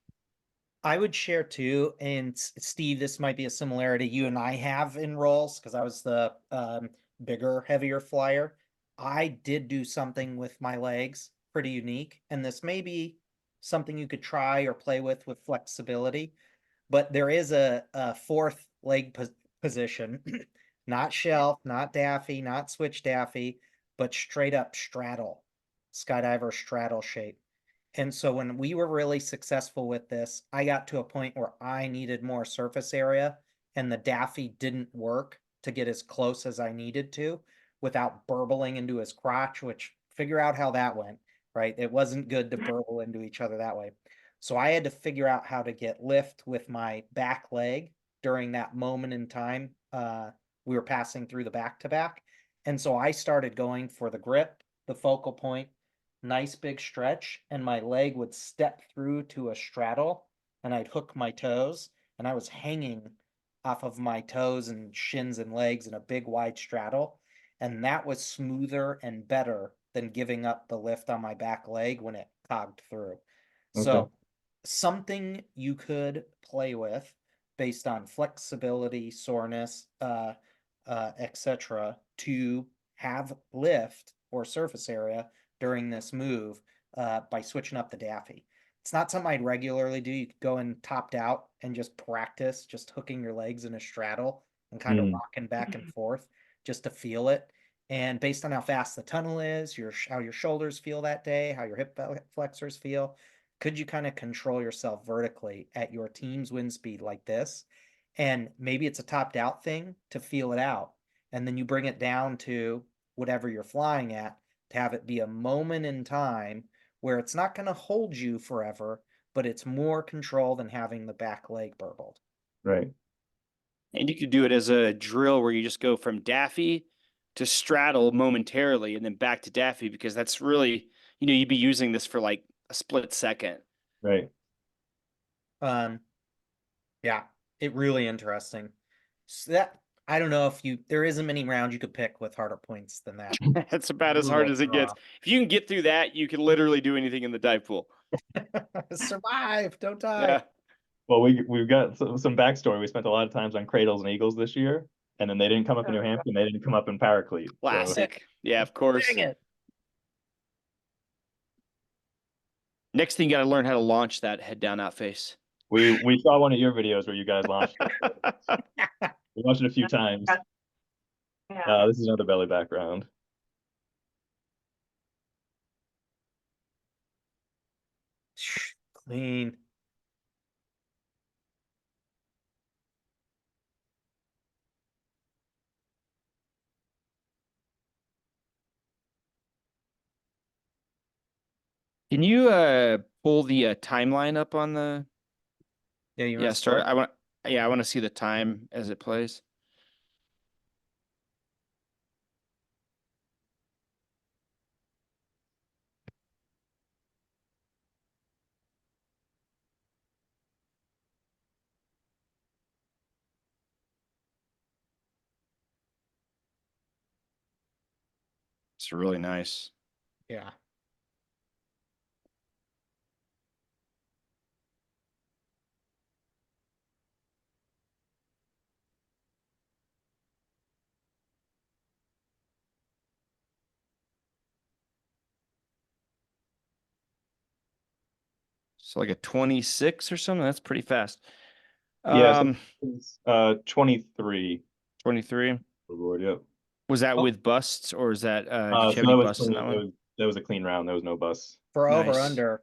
I would share too, and Steve, this might be a similarity you and I have in roles because I was the bigger, heavier flyer. I did do something with my legs pretty unique, and this may be something you could try or play with flexibility, but there is a fourth leg position not shelf, not Daffy, not switch Daffy, but straight up straddle, skydiver straddle shape. And so when we were really successful with this, I got to a point where I needed more surface area and the Daffy didn't work to get as close as I needed to without burbling into his crotch, which figure out how that went, right? It wasn't good to burble into each other that way. So I had to figure out how to get lift with my back leg during that moment in time. We were passing through the back to back. And so I started going for the grip, the focal point, nice big stretch, and my leg would step through to a straddle and I'd hook my toes and I was hanging off of my toes and shins and legs in a big wide straddle. And that was smoother and better than giving up the lift on my back leg when it cogged through. Okay. So something you could play with based on flexibility, soreness, etc., to have lift or surface area during this move by switching up the Daffy. It's not something I'd regularly do. You could go in topped out and just practice just hooking your legs in a straddle and kind of rocking back and forth just to feel it. And based on how fast the tunnel is, how your shoulders feel that day, how your hip flexors feel, could you kind of control yourself vertically at your team's wind speed like this? And maybe it's a topped out thing to feel it out. And then you bring it down to whatever you're flying at to have it be a moment in time where it's not going to hold you forever, but it's more control than having the back leg burbled. Right. And you could do it as a drill where you just go from Daffy to straddle momentarily and then back to Daffy, because that's really, you'd be using this for like a split second. Right. Yeah, it really interesting. So that I don't know if there isn't many rounds you could pick with harder points than that. That's about as hard as it gets. If you can get through that, you can literally do anything in the dive pool. Survive, don't die. Yeah. Well, we've got some backstory. We spent a lot of times on Cradles and Eagles this year, and then they didn't come up in New Hampshire, and they didn't come up in Paraclete. So, Classic. Yeah, of course. Dang it. Next thing, you got to learn how to launch that head down out face. we saw one of your videos where you guys launched it. We watched it a few times. Yeah. This is another belly background. Clean. Can you pull the timeline up on the Yeah, start? I want to see the time as it plays. It's really nice. Yeah. So like a 26 or something. That's pretty fast. Yeah, so it's 23. 23. Board, yep. Was that Oh. with busts, or is that did you have So any that was busts in that clean. one? That was a clean round. There was no bus. For over Nice. under,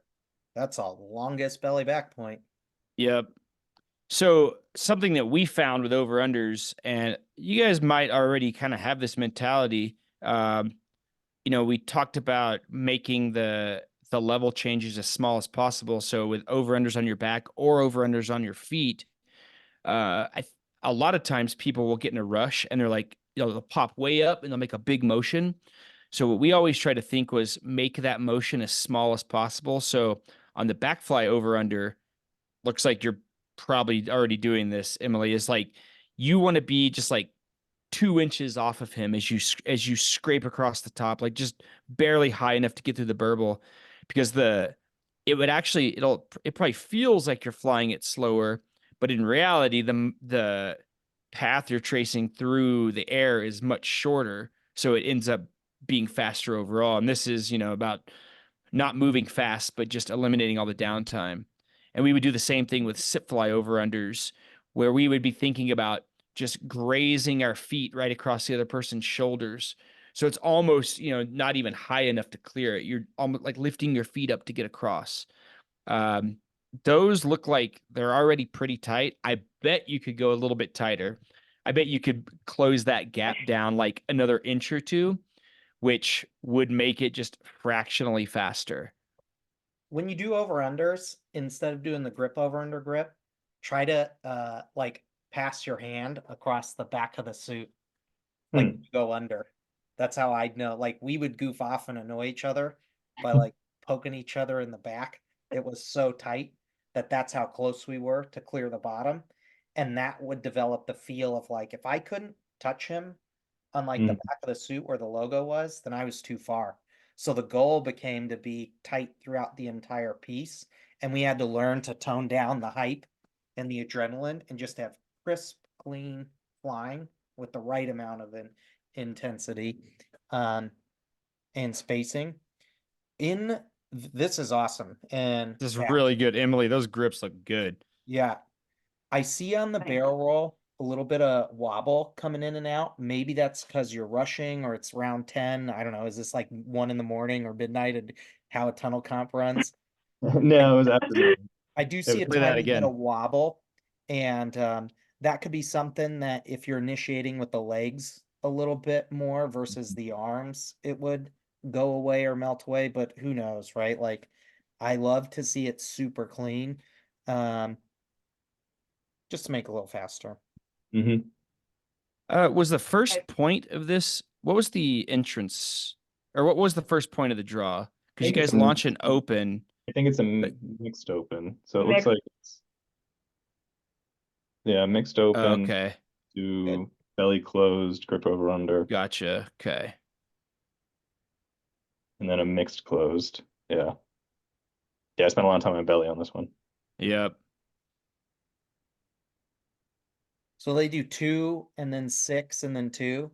that's a longest belly back point. Yep. So something that we found with over unders, and you guys might already kind of have this mentality. We talked about making the level changes as small as possible. So with over unders on your back or over unders on your feet, a lot of times people will get in a rush and they're like, they'll pop way up and they'll make a big motion. So what we always try to think was make that motion as small as possible. So on the back fly over under, looks like you're probably already doing this, Emily, is like you want to be just like 2 inches off of him as you scrape across the top, like just barely high enough to get through the burble, because it probably feels like you're flying it slower, but in reality, the path you're tracing through the air is much shorter, so it ends up being faster overall. And this is, about not moving fast, but just eliminating all the downtime. And we would do the same thing with sit fly over unders, where we would be thinking about just grazing our feet right across the other person's shoulders. So it's almost, not even high enough to clear it. You're almost like lifting your feet up to get across. Those look like they're already pretty tight. I bet you could go a little bit tighter. I bet you could close that gap down like another inch or two, which would make it just fractionally faster. When you do over unders, instead of doing the grip over under grip, try to like pass your hand across the back of the suit, like you go under. That's how I'd know. Like we would goof off and annoy each other by like poking each other in the back. It was so tight that that's how close we were to clear the bottom. And that would develop the feel of like, if I couldn't touch him on like the back of the suit where the logo was, then I was too far. So the goal became to be tight throughout the entire piece. And we had to learn to tone down the hype and the adrenaline and just have crisp, clean flying with the right amount of intensity and spacing. This is awesome. And This is yeah, really good. Emily, those grips look good. yeah. I see on the Thanks. barrel roll a little bit of wobble coming in and out. Maybe that's because you're rushing or it's round 10. I don't know. Is this like 1 in the morning or midnight and how a tunnel comp runs? No, it was afternoon. I do see a Play that tiny bit again. of wobble, and that could be something that if you're initiating with the legs a little bit more versus the arms, it would go away or melt away, but who knows, right? Like, I love to see it super clean, just to make it a little faster. Hmm. Was the first point of this, what was the entrance, or what was the first point of the draw? Because you think it's guys launch an open. I think it's a But- mixed open. So it looks Mixed. like it's, yeah, mixed open Okay, to belly closed, grip over under, gotcha. Okay. and then a mixed closed. Yeah. Yeah, I spent a lot of time on belly on this one. Yep. So they do 2 and then 6 and then 2.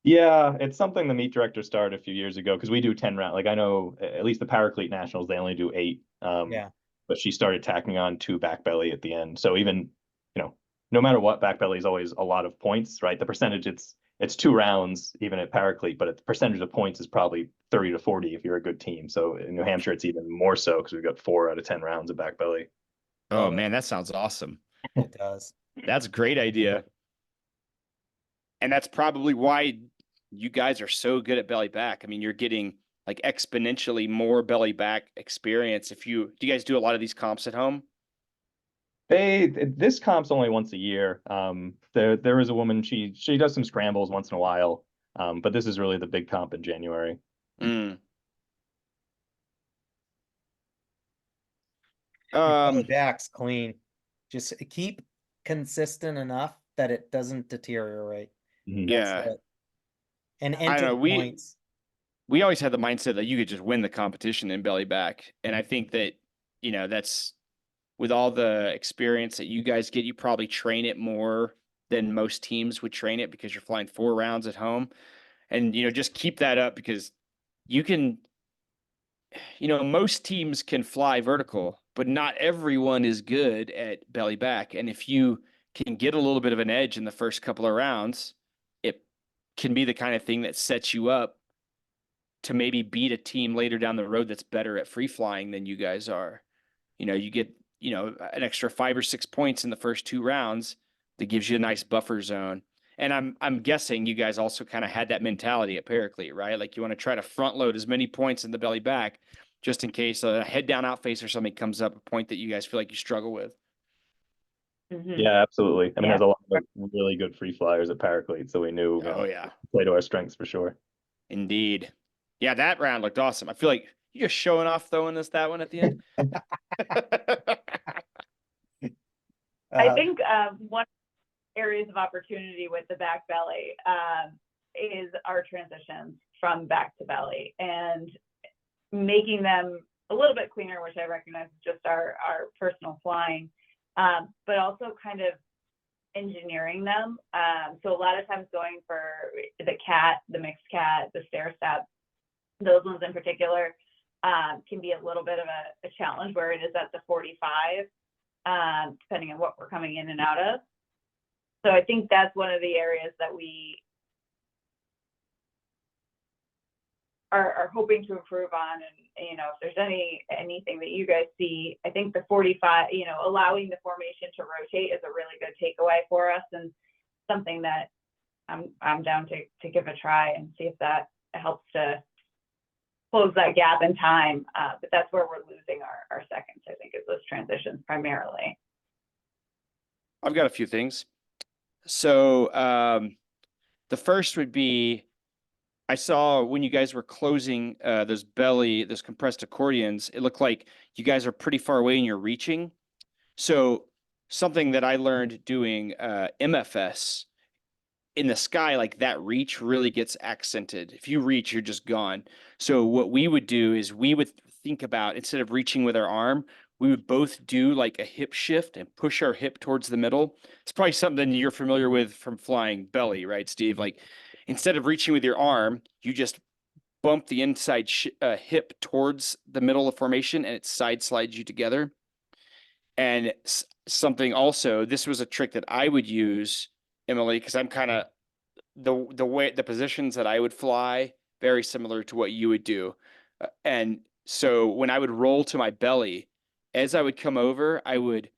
Yeah, it's something the meet director started a few years ago because we do 10 round. Like I know at least the Paraclete Nationals, they only do 8. Yeah. But she started tacking on 2 back belly at the end. So even, no matter what, back belly is always a lot of points, right? The percentage it's 2 rounds even at Paraclete, but the percentage of points is probably 30 to 40 if you're a good team. So in New Hampshire, it's even more so because we've got 4 out of 10 rounds of back belly. Oh Love it. man, that sounds awesome. It does. That's a great idea. And that's probably why you guys are so good at belly back. I mean, you're getting like exponentially more belly back experience. Do you guys do a lot of these comps at home? This comp's only once a year. There is a woman, she does some scrambles once in a while. But this is really the big comp in January. Mm. Belly back's clean. Just keep consistent enough that it doesn't deteriorate. Mhm. That's Yeah. it. And I enter don't know. the points. We always had the mindset that you could just win the competition in belly back. And I think that, that's with all the experience that you guys get, you probably train it more than most teams would train it because you're flying 4 rounds at home. And, just keep that up because you can, most teams can fly vertical, but not everyone is good at belly back. And if you can get a little bit of an edge in the first couple of rounds, it can be the kind of thing that sets you up to maybe beat a team later down the road that's better at free flying than you guys are. You get, an extra 5 or 6 points in the first 2 rounds that gives you a nice buffer zone. And I'm guessing you guys also kind of had that mentality at Paraclete, right? Like you want to try to front load as many points in the belly back just in case a head down outface or something comes up, a point that you guys feel like you struggle with. Mhm. Yeah, absolutely. I mean, Yeah. there's a lot of really good free flyers at Paraclete, so we knew Oh yeah, play to our strengths for sure. indeed. Yeah, that round looked awesome. I feel like you're just showing off throwing us that one at the end. I think one areas of opportunity with the back belly is our transitions from back to belly and making them a little bit cleaner, which I recognize is just our personal flying, but also kind of engineering them. So a lot of times going for the cat, the mixed cat, the stair step, those ones in particular can be a little bit of a challenge where it is at the 45, depending on what we're coming in and out of. So I think that's one of the areas that we are hoping to improve on. And, if there's anything that you guys see, I think the 45, allowing the formation to rotate is a really good takeaway for us, and something that I'm down to give a try and see if that helps to close that gap in time. But that's where we're losing our seconds, I think, is those transitions primarily. I've got a few things. So the first would be, I saw when you guys were closing those compressed accordions, it looked like you guys are pretty far away and you're reaching. So something that I learned doing MFS in the sky, like that reach really gets accented. If you reach, you're just gone. So what we would do is we would think about, instead of reaching with our arm, we would both do like a hip shift and push our hip towards the middle. It's probably something you're familiar with from flying belly, right, Steve? Like instead of reaching with your arm, you just bump the inside hip towards the middle of formation and it side slides you together. And something also, this was a trick that I would use, Emily, because I'm kind of the positions that I would fly very similar to what you would do. And so when I would roll to my belly, as I would come over, I would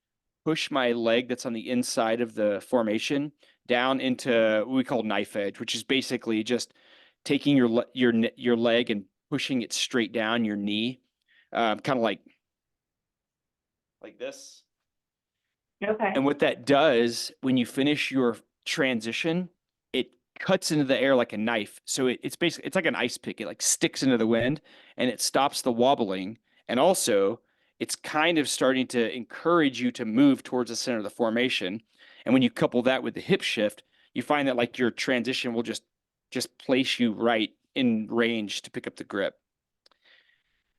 push my leg that's on the inside of the formation down into what we call knife edge, which is basically just taking your leg and pushing it straight down your knee, kind of like this. Okay. And what that does when you finish your transition, it cuts into the air like a knife. So it's basically, it's like an ice pick. It like sticks into the wind and it stops the wobbling. And also it's kind of starting to encourage you to move towards the center of the formation. And when you couple that with the hip shift, you find that like your transition will just place you right in range to pick up the grip.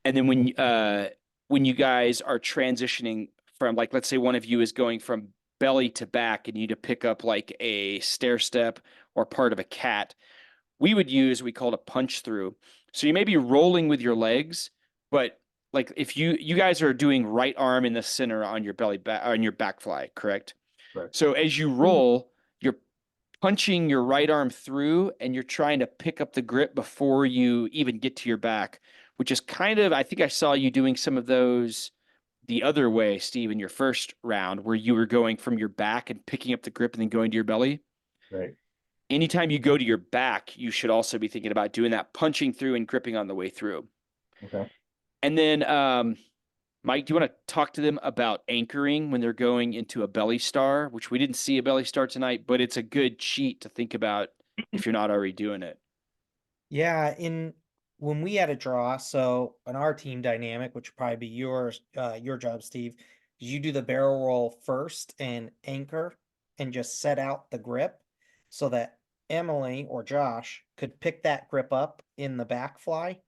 And then when you guys are transitioning from, like, let's say one of you is going from belly to back and you need to pick up like a stair step or part of a cat, we would use, we call it a punch through. So you may be rolling with your legs, but like if you guys are doing right arm in the center on your belly back on your back fly, correct? Right. So as you roll, you're punching your right arm through and you're trying to pick up the grip before you even get to your back, which is kind of, I think I saw you doing some of those the other way, Steve, in your first round, where you were going from your back and picking up the grip and then going to your belly. Right. Anytime you go to your back, you should also be thinking about doing that, punching through and gripping on the way through. Okay. And then, Mike, do you want to talk to them about anchoring when they're going into a belly star, which we didn't see a belly star tonight, but it's a good cheat to think about if you're not already doing it. Yeah, when we had a draw, so in our team dynamic, which would probably be your job, Steve, is you do the barrel roll first and anchor and just set out the grip so that Emily or Josh could pick that grip up in the back fly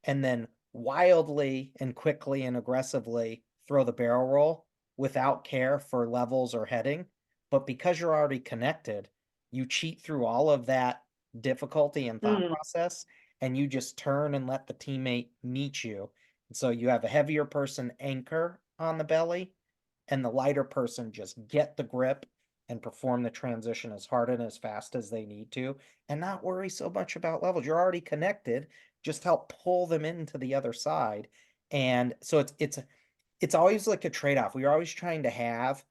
and then wildly and quickly and aggressively throw the barrel roll without care for levels or heading. But because you're already connected, you cheat through all of that difficulty and thought process, and you just turn and let the teammate meet you. And so you have a heavier person anchor on the belly, and the lighter person just get the grip and perform the transition as hard and as fast as they need to, and not worry so much about levels. You're already connected. Just help pull them into the other side. And so it's always like a trade-off. We're always trying to have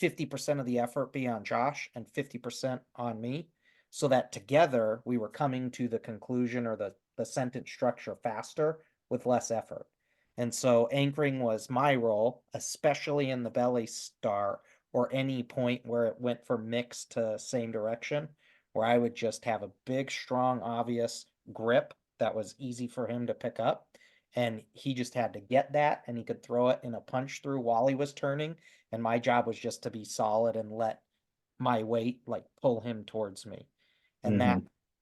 50% of the effort be on Josh and 50% on me, so that together we were coming to the conclusion or the sentence structure faster with less effort. And so anchoring was my role, especially in the belly star or any point where it went from mix to same direction, where I would just have a big, strong, obvious grip that was easy for him to pick up. And he just had to get that and he could throw it in a punch through while he was turning. And my job was just to be solid and let my weight like pull him towards me. And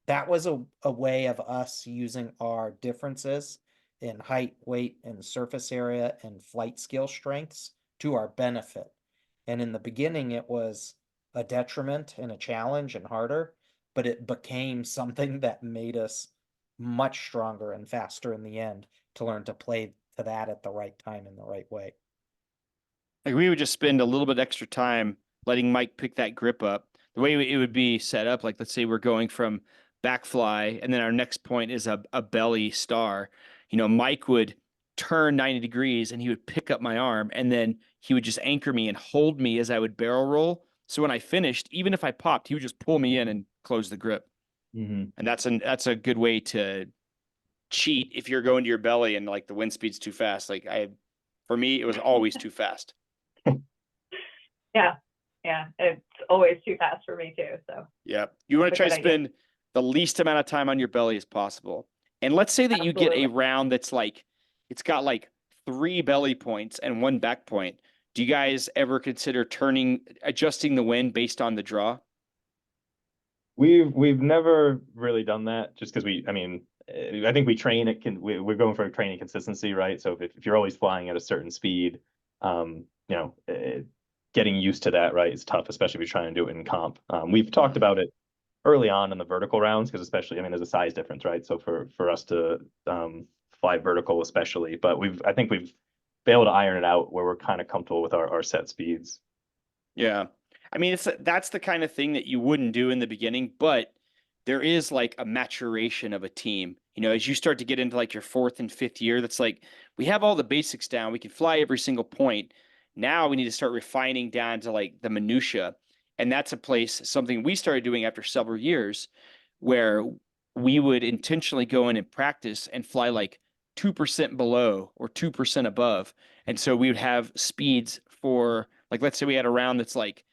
that was a way of us using our differences in height, weight, and surface area and flight skill strengths to our benefit. And in the beginning, it was a detriment and a challenge and harder, but it became something that made us much stronger and faster in the end to learn to play to that at the right time in the right way. Like we would just spend a little bit extra time letting Mike pick that grip up. The way it would be set up, like let's say we're going from back fly, and then our next point is a belly star. Mike would turn 90 degrees and he would pick up my arm, and then he would just anchor me and hold me as I would barrel roll. So when I finished, even if I popped, he would just pull me in and close the grip. Mhm. And that's a good way to cheat if you're going to your belly and like the wind speed's too fast. For me, it was always too fast. Yeah. Yeah. It's always too fast for me too. So Yeah. You want to That's a try to good idea. spend the least amount of time on your belly as possible. And let's say that you get a Absolutely. round that's like, it's got like 3 belly points and 1 back point. Do you guys ever consider adjusting the wind based on the draw? We've never really done that just because I think we train it we're going for training consistency, right? So if you're always flying at a certain speed, you know, getting used to that, right, is tough, especially if you're trying to do it in comp. We've talked about it early on in the vertical rounds because especially, there's a size difference, right? So for us to fly vertical especially, but I think we've been able to iron it out where we're kind of comfortable with our set speeds. Yeah. I mean, that's the kind of thing that you wouldn't do in the beginning, but there is like a maturation of a team. As you start to get into like your 4th and 5th year, that's like we have all the basics down. We can fly every single point. Now we need to start refining down to like the minutia. And that's something we started doing after several years where we would intentionally go in and practice and fly like 2% below or 2% above. And so we would have speeds for like, let's say we had a round that's like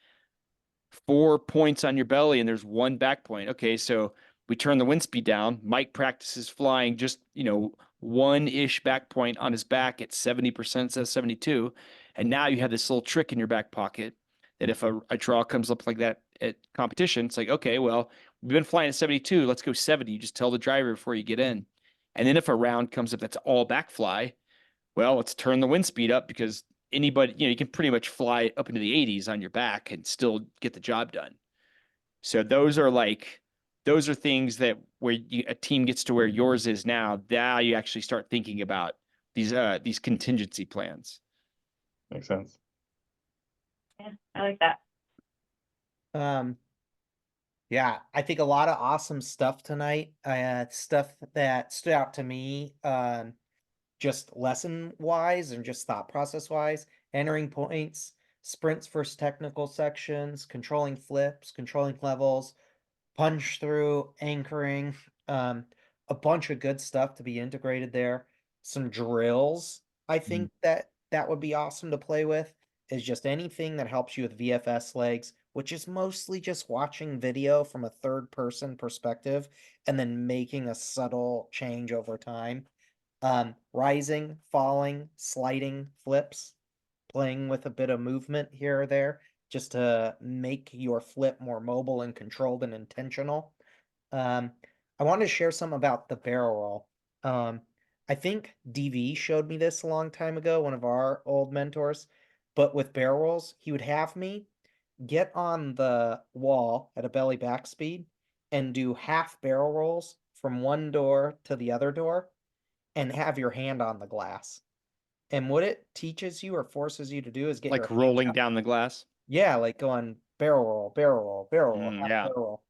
4 points on your belly and there's 1 back point. Okay, so we turn the wind speed down. Mike practices flying just, 1-ish back point on his back at 70%, says 72. And now you have this little trick in your back pocket that if a draw comes up like that at competition, it's like, okay, well, we've been flying at 72. Let's go 70. You just tell the driver before you get in. And then if a round comes up that's all back fly, well, let's turn the wind speed up because anybody, you can pretty much fly up into the 80s on your back and still get the job done. So those are things that where a team gets to where yours is now. Now you actually start thinking about these contingency plans. Makes sense. yeah, I like that. Yeah, I think a lot of awesome stuff tonight. Stuff that stood out to me, just lesson wise and just thought process wise. Entering points, sprints versus technical sections, controlling flips, controlling levels, punch through, anchoring, a bunch of good stuff to be integrated there. Some drills, I think that would be awesome to play with, is just anything that helps you with VFS legs, which is mostly just watching video from a third person perspective and then making a subtle change over time. Rising, falling, sliding flips, playing with a bit of movement here or there just to make your flip more mobile and controlled and intentional. Um, I wanted to share some about the barrel roll. I think DV showed me this a long time ago, one of our old mentors. But with barrel rolls, he would have me get on the wall at a belly back speed and do half barrel rolls from one door to the other door and have your hand on the glass. And what it teaches you or forces you to do is get your Like hand rolling out. down the glass. Yeah, like going barrel roll, barrel roll, barrel roll, half Yeah. barrel roll.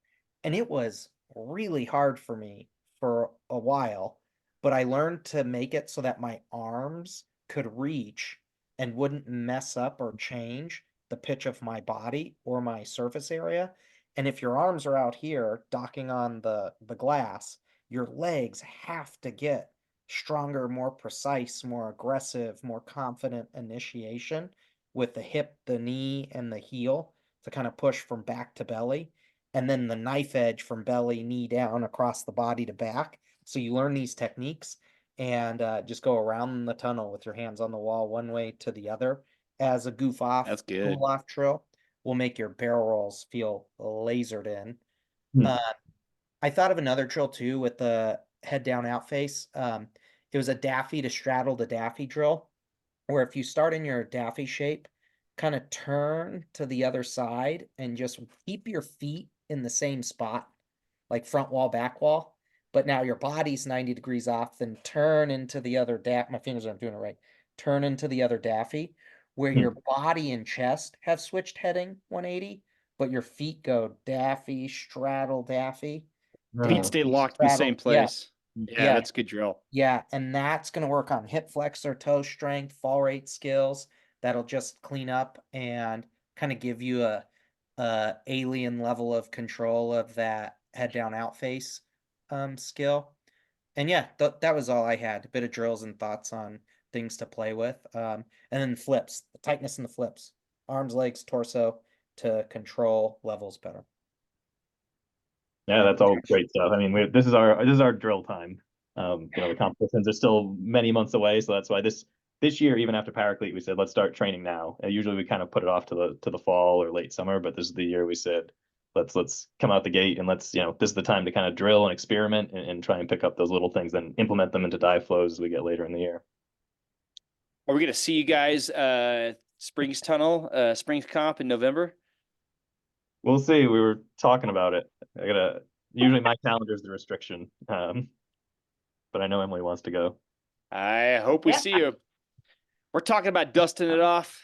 And it was really hard for me for a while, but I learned to make it so that my arms could reach and wouldn't mess up or change the pitch of my body or my surface area. And if your arms are out here docking on the glass, your legs have to get stronger, more precise, more aggressive, more confident initiation with the hip, the knee, and the heel to kind of push from back to belly, and then the knife edge from belly, knee down across the body to back. So you learn these techniques and just go around the tunnel with your hands on the wall one way to the other as a goof off, That's good. cool off drill will make your barrel rolls feel lasered in. Hmm. I thought of another drill too with the head down out face. It was a Daffy to straddle the Daffy drill, where if you start in your Daffy shape, kind of turn to the other side and just keep your feet in the same spot, like front wall, back wall. But now your body's 90 degrees off, then turn into the other my fingers aren't doing it right. Turn into the other Daffy, where Hmm. your body and chest have switched heading 180, but your feet go daffy, straddle, daffy. Feet Uh, stay locked in the same Straddle, yeah, place. Yeah, yeah. that's a good drill. Yeah, and that's gonna work on hip flexor, toe strength, fall rate skills. That'll just clean up and kind of give you a alien level of control of that head down out face skill. And yeah, that was all I had. A bit of drills and thoughts on things to play with. And then flips, the tightness in the flips, arms, legs, torso to control levels better. Yeah, that's all great stuff. I mean, this is our drill time. The competitions are still many months away, so that's why this year, even after Paraclete, we said let's start training now. And usually we kind of put it off to the fall or late summer, but this is the year we said let's come out the gate and let's this is the time to kind of drill and experiment and try and pick up those little things, then implement them into dive flows as we get later in the year. Are we gonna see you guys Springs Tunnel, Springs Comp in November? We'll see. We were talking about it. Usually my calendar is the restriction. But I know Emily wants to go. I hope we Yeah. see you. We're talking about dusting it off.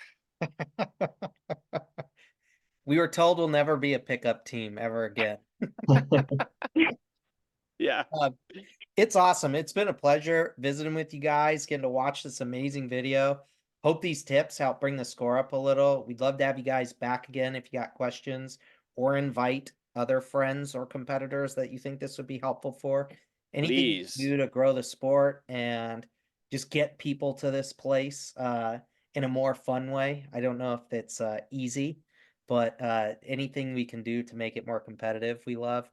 We were told we'll never be a pickup team ever again. Yeah. It's awesome. It's been a pleasure visiting with you guys, getting to watch this amazing video. Hope these tips help bring the score up a little. We'd love to have you guys back again if you got questions, or invite other friends or competitors that you think this would be helpful for. Anything you Please. can do to grow the sport and just get people to this place in a more fun way. I don't know if it's easy, but anything we can do to make it more competitive, we love.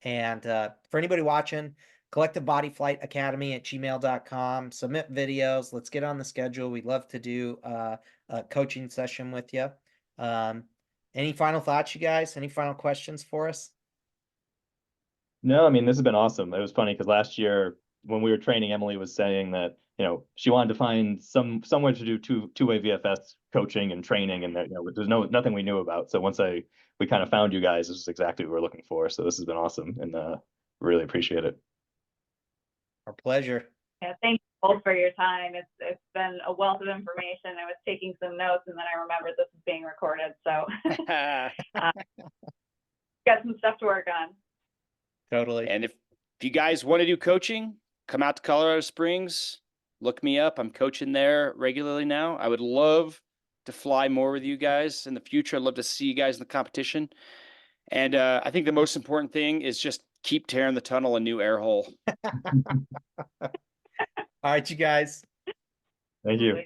And for anybody watching, Collective Bodyflight Academy at gmail.com. Submit videos. Let's get on the schedule. We'd love to do a coaching session with you. Any final thoughts, you guys? Any final questions for us? No, I mean, this has been awesome. It was funny because last year when we were training, Emily was saying that, she wanted to find somewhere to do two-way VFS coaching and training, and that, there's nothing we knew about. So once we kind of found you guys, this is exactly what we're looking for. So this has been awesome, and really appreciate it. Our pleasure. Yeah, thank you both for your time. It's been a wealth of information. I was taking some notes and then I remembered this is being recorded. So got some stuff to work on. Totally. And if you guys want to do coaching, come out to Colorado Springs, look me up. I'm coaching there regularly now. I would love to fly more with you guys in the future. I'd love to see you guys in the competition. And I think the most important thing is just keep tearing the tunnel a new air hole. All right, you guys. Thank you.